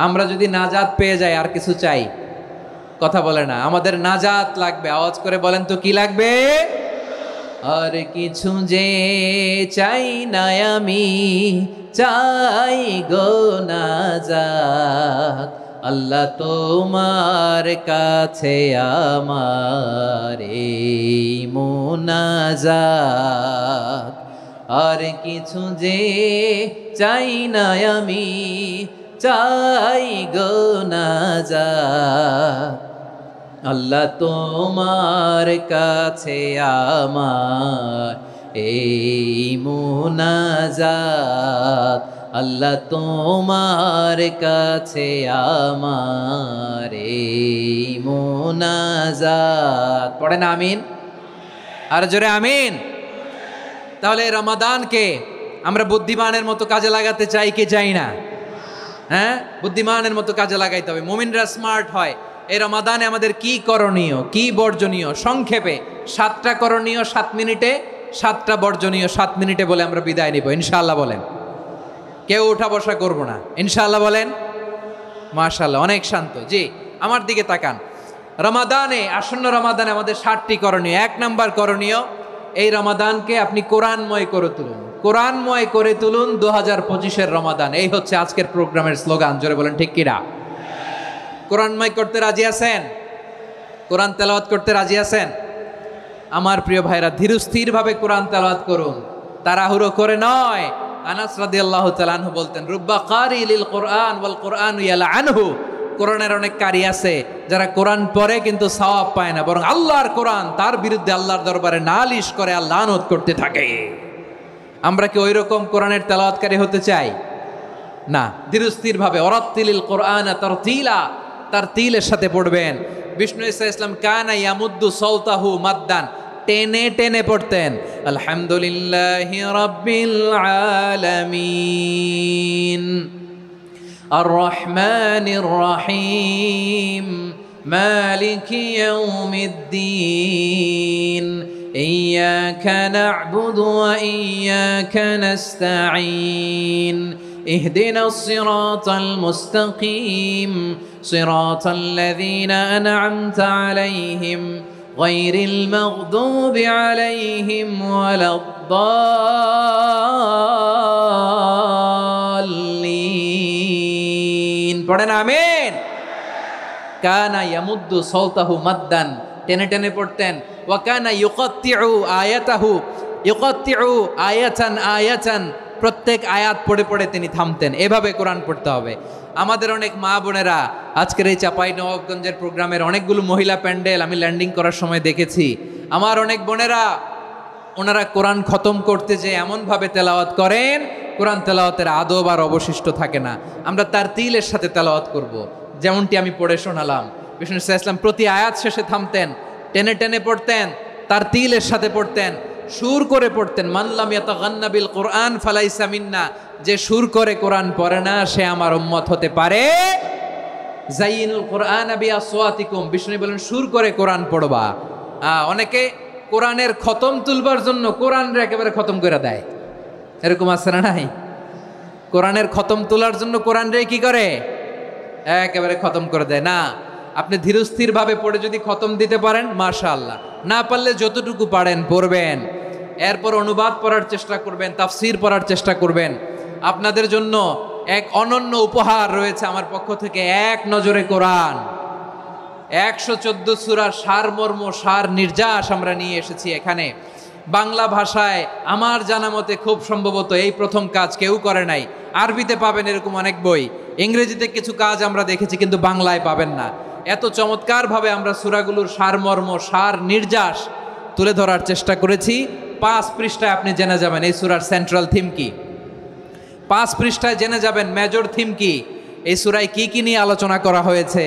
আমরা যদি নাজাত পেয়ে যাই আর কিছু চাই? কথা বলে না। আমাদের নাজাত লাগবে। আওয়াজ করে বলেন তো কি লাগবে? আর কিছু যে চাই না আমি, চাই গো নাজাত। আল্লাহ তোমার কাছে আমার এই মুনাজাত। আর কিছু যে চাই না আমি, চাই গো নাজাত। আল্লাহ তোমার কাছে আমার এই মুনাজাত। আল্লাহ তোমার কাছে আমার এই মুনাজাত। পড়েন আমিন, আর জোরে আমিন। তাহলে রমাদানকে আমরা বুদ্ধিমানের মতো কাজে লাগাতে চাই কি চাই না? হ্যাঁ, বুদ্ধিমানের মতো কাজে লাগাইতে হবে। মুমিনরা স্মার্ট হয়। এই রমাদানে আমাদের কি করণীয়, কি বর্জনীয়? সংক্ষেপে 7টা করণীয় 7 মিনিটে, 7টা বর্জনীয় 7 মিনিটে বলে আমরা বিদায় নিব ইনশাআল্লাহ। বলেন, কেউ উঠা বসা করব না ইনশাআল্লাহ। বলেন মাশাআল্লাহ, অনেক শান্ত। জি, আমার দিকে তাকান। রমাদানে, আসন্ন রমাদানে আমাদের 7টি করণীয়। 1 নাম্বার করণীয়, এই রমাদানকে আপনি কোরআনময় করে তুলুন। কোরআনময় করে তুলুন 2025-এর রমাদান। এই হচ্ছে আজকের প্রোগ্রামের স্লোগান। জোরে বলেন ঠিক কিনা? কোরআনময় করতে রাজি আছেন? কোরআন তেলাওয়াত করতে রাজি আছেন? আমার প্রিয় ভাইরা, ধীরস্থিরভাবে কোরআন তেলাওয়াত করুন, তাড়াহুড়ো করে নয়। আনাস রাদিয়াল্লাহু তাআলা আনহু বলতেন, রুব্বা কারি লিল কোরআন ওয়াল কোরআন ইয়ালআনহু। কোরআনের অনেক কারি আছে যারা কোরআন পড়ে কিন্তু সওয়াব পায় না, বরং আল্লাহর কোরআন তার বিরুদ্ধে আল্লাহর দরবারে নালিশ করে আর লানত করতে থাকে। আমরা কি ওই রকম কোরআনের তেলাওয়াতকারী হতে চাই? না। ধীরস্থিরভাবে, ওয়ারাত্তিলিল কোরআন তারতিলা, তার তিলের সাথে পড়বেন। বিষ্ণু ঈসা ইসলাম কানা ইয়ামুদ্দু সাওতাহু মাদ্দান, টেনে টেনে পড়তেন। আলহামদুলিল্লাহি রাব্বিল আলামিন আর রহমানির রহিম মালিকি ইয়াউমিদ্দিন ইয়্যাকা না'বুদু ওয়া ইয়্যাকা নাস্তাঈন اهدنا الصراط المستقيم صراط الذين أنعمت عليهم غير المغضوب عليهم ولا الضالين পড়েন আমিন। কানা ইয়ামুদ্দু সাওতাহু মাদ্দান, টেনে টেনে পড়তেন। ওয়া কানা ইউকাত্তিউ আয়াতাহু, ইউকাত্তিউ আয়াতান আয়াতান, প্রত্যেক আয়াত পড়ে পড়ে তিনি থামতেন। এভাবে কোরআন পড়তে হবে। আমাদের অনেক মা বোনেরা, আজকের এই চাঁপাইনবাবগঞ্জের প্রোগ্রামের অনেকগুলো মহিলা প্যান্ডেল আমি ল্যান্ডিং করার সময় দেখেছি। আমার অনেক বোনেরা, ওনারা কোরআন খতম করতে যে এমনভাবে তেলাওয়াত করেন, কোরআন তেলাওয়াতের আদব আর অবশিষ্ট থাকে না। আমরা তার তিলের সাথে তেলাওয়াত করব, যেমনটি আমি পড়ে শোনালাম। বিষ্ণু ইসলাম প্রতি আয়াত শেষে থামতেন, টেনে টেনে পড়তেন, তার তিলের সাথে পড়তেন, সুর করে পড়তেন। মানলাম ইয়াতাগান্না বিল কোরআন ফালাইসা মিন্না, যে সুর করে কোরআন পড়ে না সে আমার উম্মত হতে পারে। জাইনুল কোরআন বিআসওয়াতিকুম, বিষ্ণু বলেন সুর করে কোরআন পড়বা। অনেকে কোরআনের খতম তুলবার জন্য কোরআনরে একেবারে খতম করে দেয়, এরকম আছে না নাই? কোরআনের খতম তোলার জন্য কোরআনরে কি করে? একেবারে খতম করে দেয়। না, আপনি ধীরস্থিরভাবে পড়ে যদি খতম দিতে পারেন মাশাআল্লাহ, না পারলে যতটুকু পারেন পড়বেন। এরপর অনুবাদ পড়ার চেষ্টা করবেন, তাফসির পড়ার চেষ্টা করবেন। আপনাদের জন্য এক অনন্য উপহার রয়েছে আমার পক্ষ থেকে, এক নজরে কোরআন। 114 সূরার সারমর্ম, সার নির্যাস আমরা নিয়ে এসেছি এখানে বাংলা ভাষায়। আমার জানা মতে খুব সম্ভবত এই প্রথম কাজ কেউ করে নাই। আরবিতে পাবেন এরকম অনেক বই, ইংরেজিতে কিছু কাজ আমরা দেখেছি, কিন্তু বাংলায় পাবেন না। এত চমৎকারভাবে আমরা সূরাগুলোর সারমর্ম, সার নির্যাস তুলে ধরার চেষ্টা করেছি। 5 পৃষ্ঠায় আপনি জেনে যাবেন এই সূরার সেন্ট্রাল থিম কি। 5 পৃষ্ঠায় জেনে যাবেন মেজর থিম কি, এই সূরায় কি কি নিয়ে আলোচনা করা হয়েছে।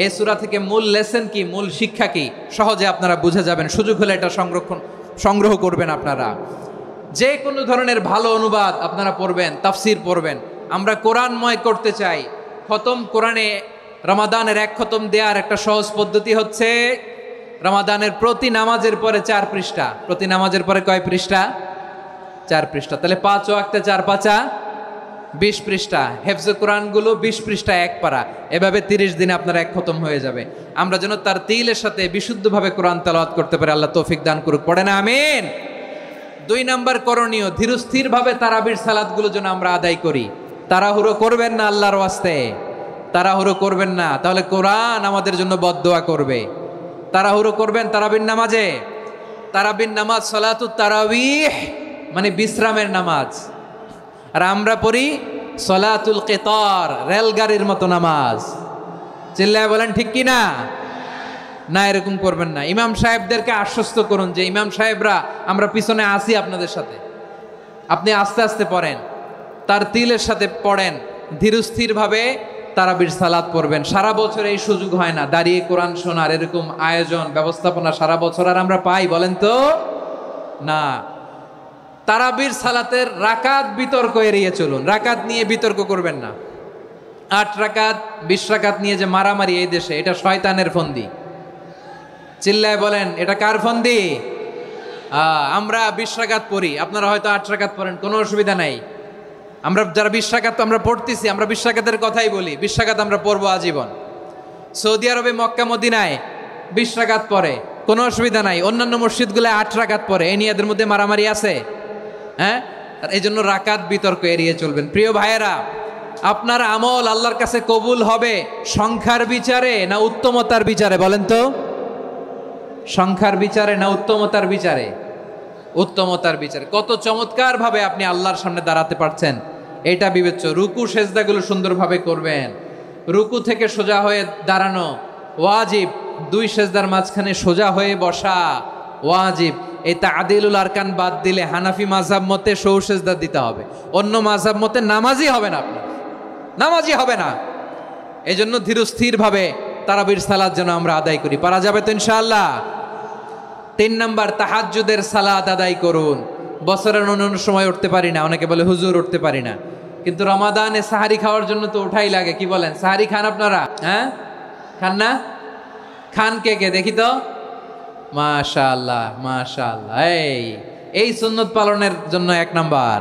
এই সূরা থেকে মূল লেসন কি, মূল শিক্ষা কি সহজে আপনারা বুঝে যাবেন। সুযোগ হলে এটা সংগ্রহ করবেন। আপনারা যে কোনো ধরনের ভালো অনুবাদ আপনারা পড়বেন, তাফসির পড়বেন। আমরা কোরআনময় করতে চাই। খতম কোরআনে রমাদানের এক খতম দেওয়ার একটা সহজ পদ্ধতি হচ্ছে রমাদানের প্রতি নামাজের পরে 4 পৃষ্ঠা। প্রতি নামাজের পরে কয় পৃষ্ঠা? 4 পৃষ্ঠা। তাহলে 5 ওয়াক্তে 4 পাঁচা 20 পৃষ্ঠা। হেফজে কোরআনগুলো 20 পৃষ্ঠা এক পারা। এভাবে 30 দিনে আপনার এক খতম হয়ে যাবে। আমরা যেন তার তিলের সাথে বিশুদ্ধভাবে কোরআন তেলাওয়াত করতে পারি। আল্লাহ তৌফিক দান করুক। পড়ে না আমিন। 2 নাম্বার করণীয়, ধীরস্থিরভাবে তারাবির সালাতগুলো যেন আমরা আদায় করি। তাড়াহুড়ো করবেন না, আল্লাহর ওয়াস্তে তাড়াহুড়ো করবেন না, তাহলে কোরআন আমাদের জন্য বদদোয়া করবে। তাড়াহুড়ো করবেন তারাবির নামাজে। তারাবির নামাজ সালাতুত তারাবিহ মানে বিশ্রামের নামাজ। আর আমরা পড়ি সলাতুল কিতার, রেলগাড়ির মতো নামাজ। চিল্লায় বলেন ঠিক কি না? না, এরকম করবেন না। ইমাম সাহেবদেরকে আশ্বস্ত করুন যে ইমাম সাহেবরা আমরা পিছনে আসি আপনাদের সাথে, আপনি আস্তে আস্তে পড়েন, তার তিলের সাথে পড়েন, ধীরস্থিরভাবে তারাবির সালাত পড়বেন। সারা বছর এই সুযোগ হয় না দাঁড়িয়ে কোরআন শোনার, এরকম আয়োজন ব্যবস্থাপনা সারা বছর আর আমরা পাই বলেন তো? না। তারাবির সালাতের রাকাত বিতর্ক এড়িয়ে চলুন। রাকাত নিয়ে বিতর্ক করবেন না। 8 রাকাত 20 রাকাত নিয়ে যে মারামারি এই দেশে, এটা শয়তানের ফন্দি। চিল্লায় বলেন এটা কার ফন্দি? আমরা 20 রাকাত পড়ি, আপনারা হয়তো 8 রাকাত পড়েন, কোনো অসুবিধা নাই। আমরা যারা 20 রাকাত আমরা পড়তেছি, আমরা 20 রাকাতের কথাই বলি। 20 রাকাত আমরা পড়বো আজীবন। সৌদি আরবে মক্কা মদিনায় 20 রাকাত পড়ে, কোনো অসুবিধা নাই। অন্যান্য মসজিদগুলোয় 8 রাকাত পড়ে। এই নিয়ে এদের মধ্যে মারামারি আছে? হ্যাঁ, এই জন্য রাকাত বিতর্ক এড়িয়ে চলবেন। প্রিয় ভাইয়েরা, আপনার আমল আল্লাহর কাছে কবুল হবে সংখ্যার বিচারে না উত্তমতার বিচারে বলেন তো? সংখ্যার বিচারে না উত্তমতার বিচারে? উত্তমতার বিচারে। কত চমৎকার ভাবে আপনি আল্লাহর সামনে দাঁড়াতে পারছেন এটা বিবেচ্য। রুকু সেজদাগুলো সুন্দরভাবে করবেন। রুকু থেকে সোজা হয়ে দাঁড়ানো ওয়াজিব। 2 সেজদার মাঝখানে সোজা হয়ে বসা ওয়াজিব। এই তাদিলুল আরকান বাদ দিলে হানাফি মাযহাব মতে সৌ সেজদা দিতে হবে। অন্য মাযহাব মতে নামাজই হবে না, আপনি নামাজই হবে না। এই জন্য ধীরস্থিরভাবে তারাবির সালাত যেন আমরা আদায় করি। পারা যাবে তো ইনশাআল্লাহ? 3 নাম্বার, তাহাজ্জুদের সালাত আদায় করুন। বছরের অন্য সময় উঠতে পারি না, অনেকে বলে হুজুর উঠতে পারি না, কিন্তু রমাদানে সাহারি খাওয়ার জন্য তো উঠাই লাগে। কি বলেন? সাহারি খান আপনারা? হ্যাঁ, খান না? খান কে কে দেখি তো? মাশাআল্লাহ মাশাআল্লাহ। এই সুন্নত পালনের জন্য 1 নাম্বার।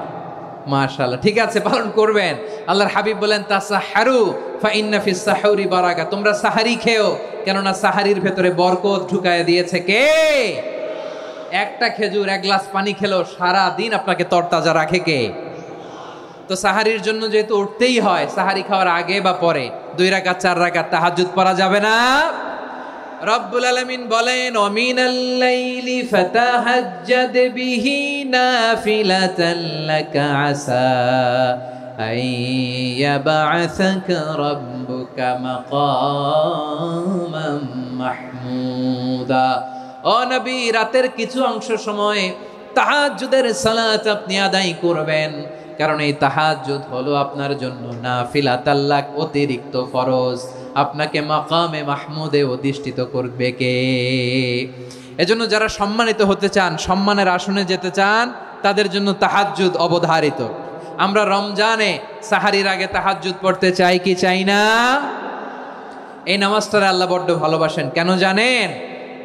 মাশাআল্লাহ, ঠিক আছে, পালন করবেন। আল্লাহর হাবিব বলেন তাসাহারু ফা ইন্না ফিস সাহুরি বারাকা। তোমরা সাহারি খেও, কেননা সাহারির ভেতরে বরকত ঢুকায় দিয়েছে কে? একটা খেজুর 1 গ্লাস পানি খেলেও সারা দিন আপনাকে তরতাজা রাখে কে? তো সাহারির জন্য যেহেতু উঠতেই হয়, সাহারি খাওয়ার আগে বা পরে 2 রাকাত 4 রাকাত তাহাজ্জুদ পড়া যাবে না? রব্বুল আলামিন বলেন ওয়ামিনাল লাইলি ফাতাহাজ্জাদ বিহি নাফিলাতান লাকা আসা আইয়াবআসাকা রাব্বুকা মাকামান মাহমুদা। ও নবী, রাতের কিছু অংশ সময় তাহাজ্জুদের সালাত আপনি আদায় করবেন, কারণ এই তাহাজ্জুদ হলো আপনার জন্য নাফিলাতাল লাক, অতিরিক্ত ফরজ। আপনাকে মাকামে মাহমুদে অধিষ্ঠিত করবে কে? এজন্য যারা সম্মানিত হতে চান, সম্মানের আসনে যেতে চান, তাদের জন্য তাহাজ্জুদ অবধারিত। আমরা রমজানে সাহারির আগে তাহাজ্জুদ পড়তে চাই কি চাই না? এই নামাজটা আল্লাহ বড্ড ভালোবাসেন। কেন জানেন?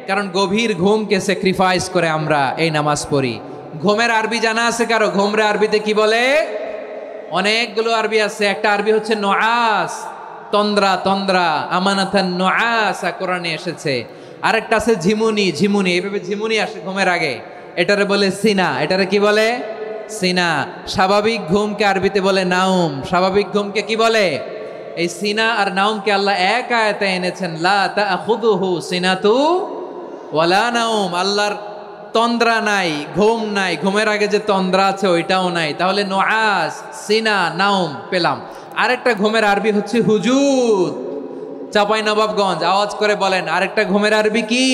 কারণ গভীর ঘুমকে স্যাক্রিফাইস করে আমরা এই নামাজ পড়ি। ঘুমের আরবি জানা আছে কারো? ঘুমরে আরবিতে কি বলে? অনেকগুলো আরবি আছে। একটা আরবি হচ্ছে নুআস, তন্দ্রা তন্দ্রা, আমানাতান নুআসা কোরআনে এসেছে। আরেকটা আছে ঝিমুনি, ঝিমুনি, এইভাবে ঝিমুনি আসে ঘুমের আগে, এটারে বলে সিনা। এটারে কি বলে? সিনা। স্বাভাবিক ঘুমকে আরবিতে বলে নাউম। স্বাভাবিক ঘুমকে কি বলে? এই সিনা আর নাউমকে আল্লাহ এক আয়াতে এনেছেন, লা তাখুযুহু সিনাতু ওয়ালা নাউম। আল্লাহর তন্দ্রা নাই, ঘুম নাই। ঘুমের আগে যে তন্দ্রা আছে ওইটাও নাই। তাহলে নুআস, সিনা, নাউম পেলাম। আরেকটা ঘুমের আরবি হচ্ছে হুজুদ। চাঁপাইনবাবগঞ্জ আওয়াজ করে বলেন, আরেকটা ঘুমের আরবি কি?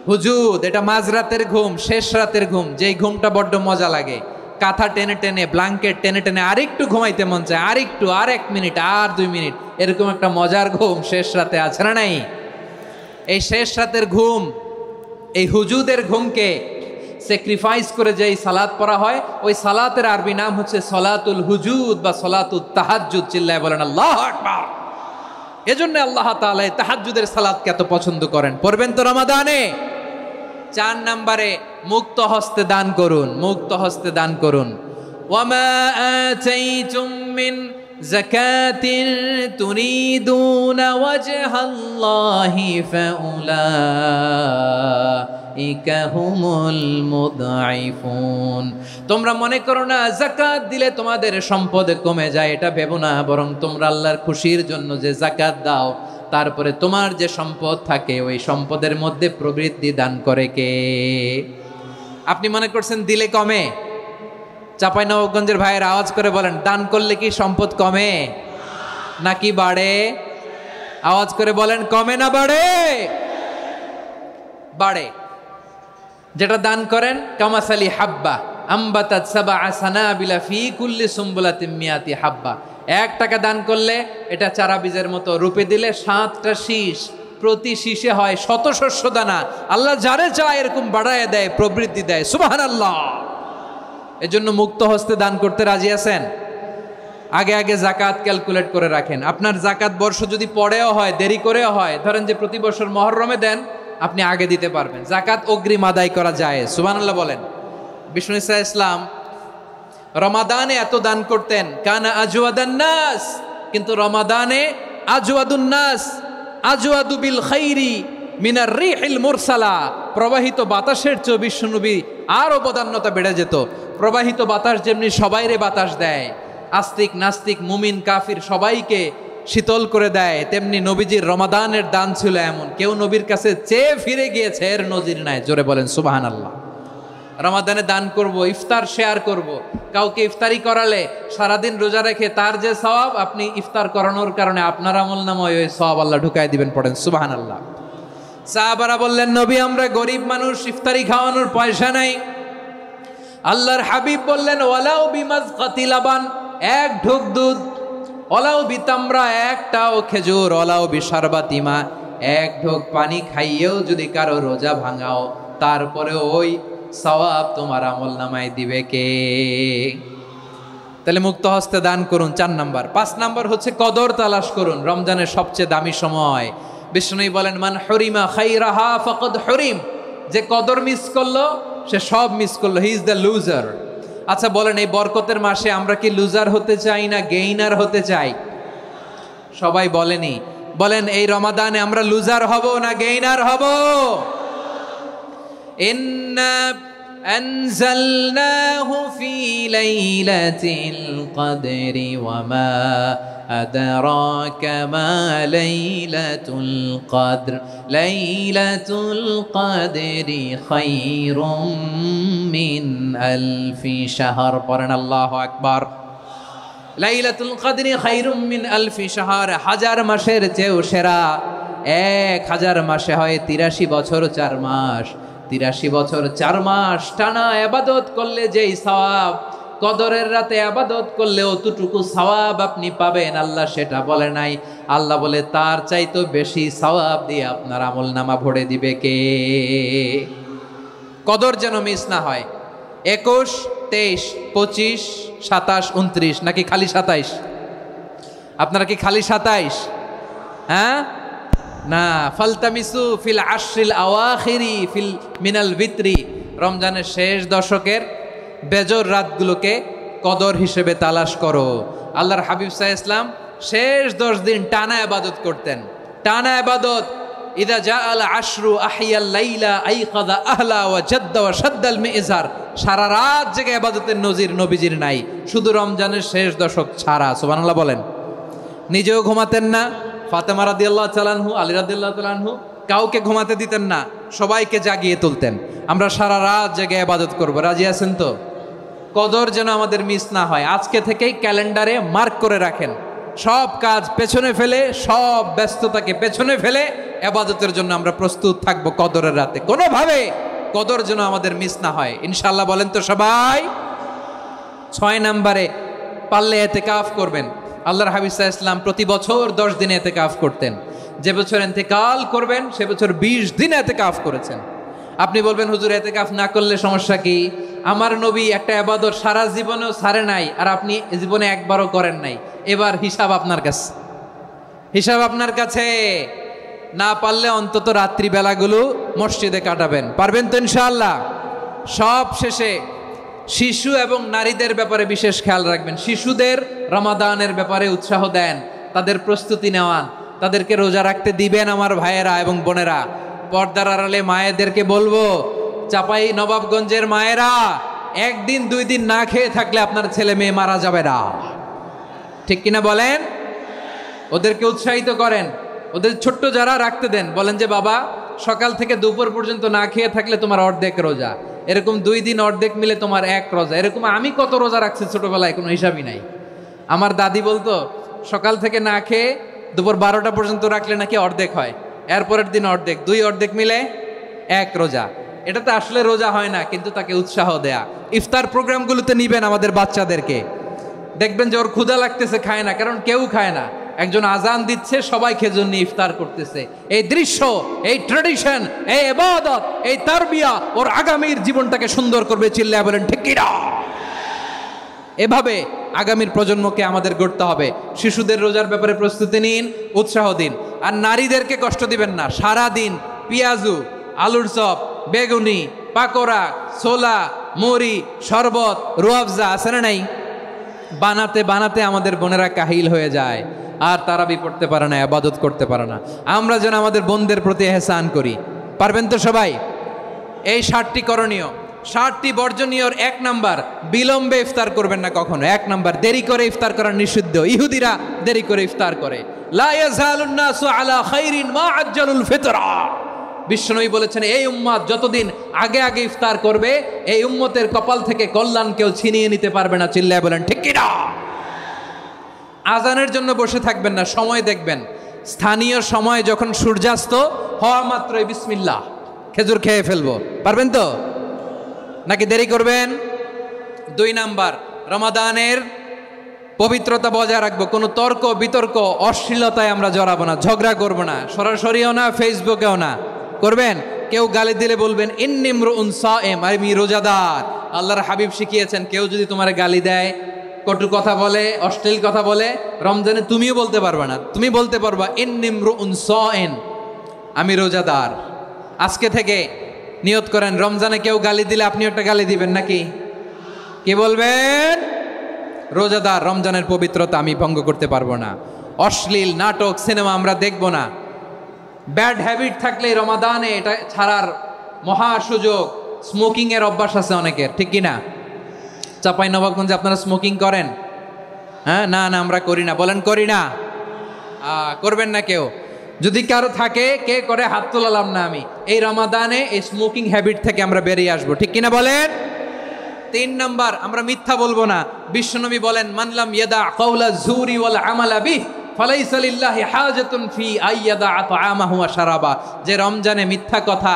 হুজুদ। এটা মাঝরাতের ঘুম, শেষ রাতের ঘুম, যেই ঘুমটা বড্ড মজা লাগে। কাঁথা টেনে টেনে, ব্ল্যাঙ্কেট টেনে টেনে আরেকটু ঘুমাইতে মন চায়, আরেকটু, আর 1 মিনিট, আর 2 মিনিট, এরকম একটা মজার ঘুম শেষ রাতে আছে না নাই? এই শেষ রাতের ঘুম, এই হুজুদের ঘুমকে স্যাক্রিফাইস করে যে সালাত পড়া হয়, ওই সালাতের আরবি নাম হচ্ছে সলাতুল হুজুদ বা সলাতুত তাহাজ্জুদ। চিল্লায় বলেন আল্লাহু আকবার। এজন্য আল্লাহ তাআলা তাহাজ্জুদের সালাতকে এত পছন্দ করেন। পড়বেন তো রমাদানে। 4 নম্বরে মুক্ত হস্তে দান করুন, মুক্ত হস্তে দান করুন। ওয়ামা আতাইতুম মিন যাকাতিন তুরিদুনা ওয়াজহাল্লাহি ফাউলাইকা হুমুল মুদঈফুন। তোমরা মনে করো না যাকাত দিলে তোমাদের সম্পদ কমে যায়, এটা ভেবো না, বরং তোমরা আল্লাহর খুশির জন্য যে যাকাত দাও, তারপরে তোমার যে সম্পদ থাকে ওই সম্পদের মধ্যে প্রবৃদ্ধি দান করে কে? আপনি মনে করছেন দিলে কমে? চাঁপাইনবাবগঞ্জের ভাইয়ের আওয়াজ করে বলেন, দান করলে কি সম্পদ কমে নাকি বাড়ে? আওয়াজ করে বলেন, কমে না বাড়ে? বাড়ে। যেটা দান করেন, কামাসালি হাব্বা আম্বাতাত সাবআ সানাবিলা ফি কুল্লি সুম্বুলাতিন মিয়াতি হাব্বা। 1 টাকা দান করলে এটা চারা বীজের মতো, রূপে দিলে 7টা শীষ, প্রতি শীষে হয় 100 শস্য দানা। আল্লাহ যারে চায় এরকম বাড়ায় দেয়, প্রবৃদ্ধি দেয়। সুবহানাল্লাহ। এজন্য মুক্ত হস্তে দান করতে রাজি আছেন? আগে আগে যাকাত ক্যালকুলেট করে রাখেন। আপনার যাকাত বর্ষ যদি পরেও হয়, দেরি করেও হয়, ধরেন যে প্রতি বছর মুহররমে দেন, আপনি আগে দিতে পারবেন। যাকাত অগ্রিম আদায় করা যায়। সুবহানাল্লাহ বলেন। বিষ্ণু ইসা ইসলাম রমাদানে এত দান করতেন, কানা আজওয়াদান নাস, কিন্তু রমাদানে আজওয়াদুন নাস আজওয়াদু বিল খাইরি মিনার রিহিল মুরসালা। প্রবাহিত বাতাসের চেয়ে বিশ্বনবী আর অবদান্যতা বেড়ে যেত। প্রবাহিত বাতাস যেমনি সবাইরে বাতাস দেয়, আস্তিক নাস্তিক মুমিন কাফির সবাইকে শীতল করে দেয়, তেমনি নবীজির রমাদানের দান ছিল এমন, কেউ নবীর কাছে চেয়ে ফিরে গিয়েছে এর নজির নাই। জোরে বলেন সুবহানাল্লাহ। রমাদানে দান করব, ইফতার শেয়ার করব। কাউকে ইফতারি করালে সারাদিন রোজা রেখে তার যে সওয়াব, আপনি ইফতার করানোর কারণে আপনার আমলনামায় ওই সওয়াব আল্লাহ ঢুকায় দিবেন। পড়েন সুবহানাল্লাহ। সাহাবারা বললেন, নবী আমরা গরিব মানুষ, ইফতারি খাওয়ানোর পয়সা নাই। আল্লাহর হাবিব বললেন, ওয়ালাউ বিমাজকাতি লাবান, 1 ঢোক দুধ, ওয়ালাউ বিতামরা, 1টাও খেজুর, ওয়ালাউ বিশারবাতিমা, 1 ঢোক পানি খাইয়েও যদি কারো রোজা ভাঙাও, তারপরে ওই সওয়াব তোমার আমলনামায় দিবে কে? তাহলে মুক্ত হস্তে দান করুন, 4 নাম্বার। 5 নাম্বার হচ্ছে কদর তালাশ করুন। রমজানের সবচেয়ে দামি সময়। বিষ্ণু বলেন, মান হরিমা খাইরাহা ফাকাদ হরিম। যে কদর মিস করলো সে সব মিস করলো, হি ইজ দ্য লুজার। আচ্ছা বলেন, এই বরকতের মাসে আমরা কি লুজার হতে চাই না গেইনার হতে চাই? সবাই বলেনি। বলেন, এই রমাদানে আমরা লুজার হব না গেইনার হব? ইন্না আনজালনাহু ফি লাইলাতিল কদরি ওয়া মা আদরাকা মা লাইলাতুল কদর লাইলাতুল কদরি খায়রুম মিন আলফি শাহর। পড়েন আল্লাহু আকবার। লাইলাতুল কদরি খায়রুম মিন আলফি শাহর, 1000 মাসের চেয়েও সেরা। 1000 মাসে হয় 83 বছর 4 মাস। 83 বছর 4 মাস টানা ইবাদত করলে যেই সওয়াব, কদরের রাতে ইবাদত করলে অতটুকু সওয়াব আপনি পাবেন, আল্লাহ সেটা বলে নাই। আল্লাহ বলে তার চাইতে বেশি সওয়াব দিয়ে আপনার আমলনামা ভরে দিবে কে? কদর যেন মিস না হয়। 21, 23, 25, 27, 29 নাকি খালি 27? আপনারা কি খালি 27? হ্যাঁ না, ফালতামিসু ফিল আশরিল আওয়াখিরি ফিল মিনাল ভিতরি। রমজানের শেষ দশকের বেজর রাতগুলোকে কদর হিসেবে তালাশ করো। আল্লাহর হাবিব সাল্লাল্লাহু আলাইহি ওয়াসাল্লাম শেষ 10 দিন টানা ইবাদত করতেন, টানা ইবাদত। ইদা জাআল আশরু আহিয়াল লাইলা আইকাযা আহলা ওয়া জাদ্দা ওয়া শাদ্দাল মিজার। সারা রাত জেগে ইবাদতের নজির নবীজির নাই, শুধু রমজানের শেষ দশক ছাড়া। সুবহানাল্লাহ বলেন। নিজেও ঘুমাতেন না। ফাতেমা রাদিয়াল্লাহু তাআলা আনহু, আলী রাদিয়াল্লাহু তাআলা আনহু কাউকে ঘুমাতে দিতেন না, সবাইকে জাগিয়ে তুলতেন। আমরা সারা রাত জেগে ইবাদত করব। রাজি আছেন তো? কদর যেন আমাদের মিস না হয়। আজকে থেকেই ক্যালেন্ডারে মার্ক করে রাখেন। সব কাজ পেছনে ফেলে, সব ব্যস্ততাকে পেছনে ফেলে ইবাদতের জন্য আমরা প্রস্তুত থাকবো কদরের রাতে। কোনোভাবে কদর যেন আমাদের মিস না হয়। ইনশাআল্লাহ বলেন তো সবাই? 6 নম্বরে পারলে এতেকাফ করবেন। আল্লাহর হাবিব সাল্লাল্লাহু আলাইহি ওয়াসাল্লাম প্রতি বছর 10 দিন এতেকাফ করতেন। যে বছর ইন্তেকাল করবেন সে বছর 20 দিন এতেকাফ করেছেন। আপনি বলবেন হুজুর এতেকাফ না করলে সমস্যা কি? আমার নবী একটা ইবাদত সারা জীবনেও ছাড়ে নাই, আর আপনি জীবনে একবারও করেন নাই। এবার হিসাব আপনার কাছে, হিসাব আপনার কাছে। না পারলে অন্তত রাত্রিবেলাগুলো মসজিদে কাটাবেন। পারবেন তো ইনশাআল্লাহ? সব শেষে শিশু এবং নারীদের ব্যাপারে বিশেষ খেয়াল রাখবেন। শিশুদের রমাদানের ব্যাপারে উৎসাহ দেন, তাদের প্রস্তুতি নেওয়ান, তাদেরকে রোজা রাখতে দিবেন। আমার ভাইয়েরা এবং বোনেরা, পর্দার আড়ালে মায়েদেরকে বলবো, চাপাই নবাবগঞ্জের মায়েরা, 1 দিন 2 দিন না খেয়ে থাকলে আপনার ছেলে মেয়ে মারা যাবে না। ঠিক কিনা বলেন? ওদেরকে উৎসাহিত করেন, ওদের ছোট্ট যারা রাখতে দেন, বলেন যে বাবা সকাল থেকে দুপুর পর্যন্ত না খেয়ে থাকলে তোমার অর্ধেক রোজা, এরকম 2 দিন অর্ধেক মিলে তোমার 1 রোজা। এরকম আমি কত রোজা রাখছি ছোটবেলায়, কোনো হিসাবই নাই। আমার দাদি বলতো সকাল থেকে না খেয়ে দুপুর 12টা পর্যন্ত রাখলে নাকি অর্ধেক হয়, এরপরের দিন অর্ধেক, 2 অর্ধেক মিলে 1 রোজা। এটা তো আসলে রোজা হয় না, কিন্তু তাকে উৎসাহ দেয়া। ইফতার প্রোগ্রামগুলোতে নিবেন আমাদের বাচ্চাদেরকে, দেখবেন যে ওর ক্ষুধা লাগতেছে, খায় না, কারণ কেউ খায় না। একজন আজান দিচ্ছে, সবাই খেজুর নিয়ে ইফতার করতেছে। এই দৃশ্য, এই ট্র্যাডিশন, এই ইবাদত, এই তারবিয়া ওর আগামীর জীবনটাকে সুন্দর করবে। চিল্লায়া বলেন ঠিক কি না? এভাবে আগামীর প্রজন্মকে আমাদের গড়তে হবে। শিশুদের রোজার ব্যাপারে প্রস্তুতি নিন, উৎসাহ দিন। আর নারীদেরকে কষ্ট দিবেন না। সারা দিন পেঁয়াজু, আলুর চপ, বেগুনি, পাকোড়া, ছোলা, মুড়ি, শরবত, রুয়াবজা আছে না নাই, বানাতে বানাতে আমাদের বোনেরা কাহিল হয়ে যায়, আর তারাবি পড়তে পারে না, ইবাদত করতে পারে না। আমরা যেন আমাদের বোনদের প্রতি ইহসান করি। পারবেন তো সবাই? এই 7টি করণীয়, 7টি বর্জনীয়র 1 নাম্বার, বিলম্বে ইফতার করবেন না কখনো। 1 নাম্বার, দেরি করে ইফতার করা নিষিদ্ধ। ইহুদিরা দেরি করে ইফতার করে। লা ইয়াজালুন নাসু আলা খাইরিন মা আজ্জালুল ফিতরা। বিশ্বনবী বলেছেন, এই উম্মত যতদিন আগে আগে ইফতার করবে, এই উম্মতের কপাল থেকে কল্যাণ কেউ ছিনিয়ে নিতে পারবে না। চিল্লায় বলেন ঠিক কি না? আজানের জন্য বসে থাকবেন না, সময় দেখবেন। স্থানীয় সময় যখন সূর্যাস্ত হওয়া মাত্রই বিসমিল্লাহ, খেজুর খেয়ে ফেলবো। পারবেন তো? নাকি দেরি করবেন? 2 নাম্বার, রমাদানের পবিত্রতা বজায় রাখবো। কোনো তর্ক বিতর্ক অশ্লীলতায় আমরা জড়াবো না, ঝগড়া করবো না, সরাসরিও না, ফেসবুকেও না। করবেন? কেউ গালি দিলে বলবেন ইন্নী ইমরুউন সায়েম, আমি রোজাদার। আল্লাহর হাবিব শিখিয়েছেন, কেউ যদি তোমার গালি দেয়, কটু কথা বলে, অশ্লীল কথা বলে, রমজানে তুমিও বলতে পারবে না। তুমি বলতে পারবা ইন্নী ইমরুউন সায়েম, আমি রোজাদার। আজকে থেকে নিয়ত করেন, রমজানে কেউ গালি দিলে আপনি একটা গালি দিবেন নাকি? কি বলবেন? রোজাদার, রমজানের পবিত্রতা আমি ভঙ্গ করতে পারবো না। অশ্লীল নাটক, সিনেমা আমরা দেখবো না। ব্যাড হ্যাবিট থাকলে রমাদানে এটা ছাড়ার মহা সুযোগ। স্মোকিং এর অভ্যাস আছে অনেকের, ঠিক কি না? চাপাই নবাবগঞ্জে আপনারা স্মোকিং করেন? হ্যাঁ, না না আমরা করি না। বলেন করি না? করবেন না কেউ? যদি কারো থাকে, কে করে হাত তোলালাম না আমি। এই রমাদানে এই স্মোকিং হ্যাবিট থেকে আমরা বেরিয়ে আসবো, ঠিক কিনা বলেন? 3 নাম্বার, আমরা মিথ্যা বলবো না। বিশ্বনবী বলেন, মানলাম ইয়াদা কাওলা যুরি ওয়াল আমালা বিহি ফালাইসা লিল্লাহি হাজাতুন ফি আইয়াদা তাআমাহু ওয়া শারাবা। যে রমজানে মিথ্যা কথা,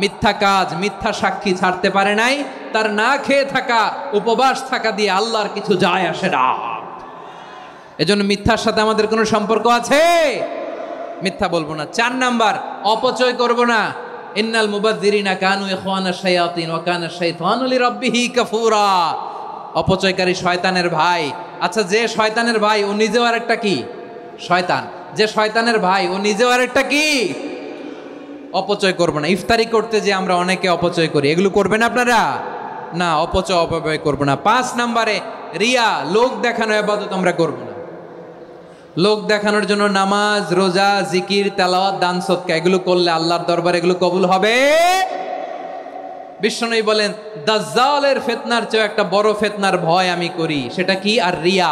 মিথ্যা কাজ, মিথ্যা সাক্ষী ছাড়তে পারে নাই, তার না খেয়ে থাকা, উপবাস থাকা দিয়ে আল্লাহর কিছু যায় আসে না। এজন্য মিথ্যার সাথে আমাদের কোনো সম্পর্ক আছে? মিথ্যা বলবো না। 4 নাম্বার, অপচয় করব না। ইন্নাল মুবাযযিরিনা কানু ইখওয়ানাশ শায়াতিন ওয়া কানা শাইতানু লিরাব্বিহি কাফুরা। অপচয়কারী শয়তানের ভাই। আচ্ছা, যে শয়তানের ভাই ও নিজেও আরেকটা কি? শয়তান। যে শয়তানের ভাই ও নিজেও আরেকটা কি? অপচয় করব না। ইফতারি করতে যে আমরা অনেকে অপচয় করি, এগুলো করবেন আপনারা? না, অপচয় অপব্যয় করব না। 5 নাম্বারে, রিয়া, লোক দেখানো ইবাদত আমরা করব না। লোক দেখানোর জন্য নামাজ, রোজা, জিকির, তেলাওয়াত, দান, সদকা এগুলো করলে আল্লাহর দরবারে এগুলো কবুল হবে। বিশ্বনবী বলেন, দাজ্জালের ফিতনার চেয়ে একটা বড় ফিতনার ভয় আমি করি। সেটা কি? আর রিয়া,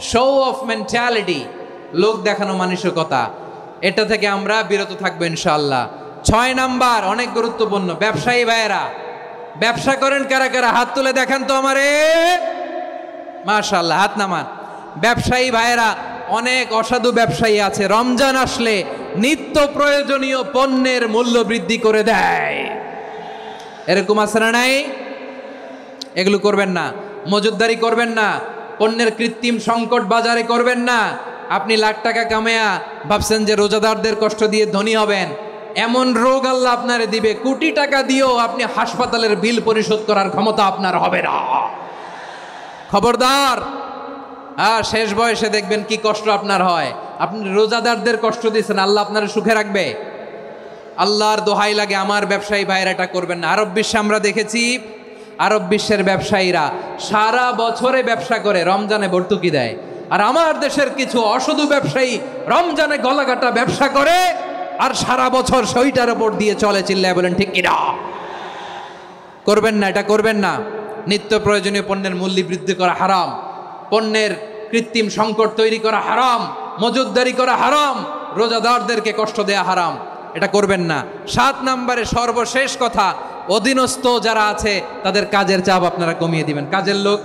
শো অফ মেন্টালিটি, লোক দেখানো মানসিকতা। এটা থেকে আমরা বিরত থাকবো ইনশাআল্লাহ। 6 নাম্বার, অনেক গুরুত্বপূর্ণ। ব্যবসায়ী ভাইয়েরা, ব্যবসা করেন কারা কারা? হাত তুলে দেখান তো আমারে। মাশাআল্লাহ, হাত নামান। ব্যবসায়ী ভাইয়েরা, অনেক অসাধু ব্যবসায়ী আছে, রমজান আসলে নিত্য প্রয়োজনীয় পণ্যের মূল্য বৃদ্ধি করে দেয়। এরকম আছে না নাই? এগুলো করবেন না। মজুতদারি করবেন না। পণ্যের কৃত্রিম সংকট বাজারে করবেন না। আপনি লাখ টাকা কামায়া ভাবছেন যে রোজাদারদের কষ্ট দিয়ে ধনী হবেন, এমন রোগ আল্লাহ আপনারে দিবে, কোটি টাকা দিয়েও আপনি হাসপাতালের বিল পরিশোধ করার ক্ষমতা আপনার হবে না। খবরদার। শেষ বয়সে দেখবেন কি কষ্ট আপনার হয়। আপনি রোজাদারদের কষ্ট দিয়েছেন, আল্লাহ আপনার সুখে রাখবে? আল্লাহর দোহাই লাগে, আমার ব্যবসায়ী ভাইয়েরা এটা করবেন না। আরব বিশ্বে আমরা দেখেছি, আরব বিশ্বের ব্যবসায়ীরা সারা বছরে ব্যবসা করে, রমজানে ভর্তুকি দেয়। আর আমার দেশের কিছু অসাধু ব্যবসায়ী রমজানে গলাকাটা ব্যবসা করে আর সারা বছর সইটার উপর দিয়ে চলে। চিল্লায় বলেন ঠিক কিনা? করবেন না, এটা করবেন না। নিত্য প্রয়োজনীয় পণ্যের মূল্য বৃদ্ধি করা হারাম, পণ্যের কৃত্রিম সংকট তৈরি করা হারাম, মজুতদারি করা হারাম, রোজাদারদেরকে কষ্ট দেয়া হারাম, এটা করবেন না। 7 নম্বরে সর্বশেষ কথা, অধীনস্থ যারা আছে তাদের কাজের চাপ আপনারা কমিয়ে দিবেন। কাজের লোক,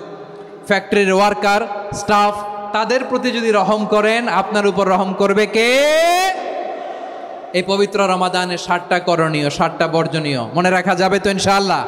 ফ্যাক্টরির ওয়ার্কার, স্টাফ, তাদের প্রতি যদি রহম করেন, আপনার উপর রহম করবে কে? এই পবিত্র রমাদানের 7টা করণীয়, 7টা বর্জনীয় মনে রাখা যাবে তো ইনশাআল্লাহ?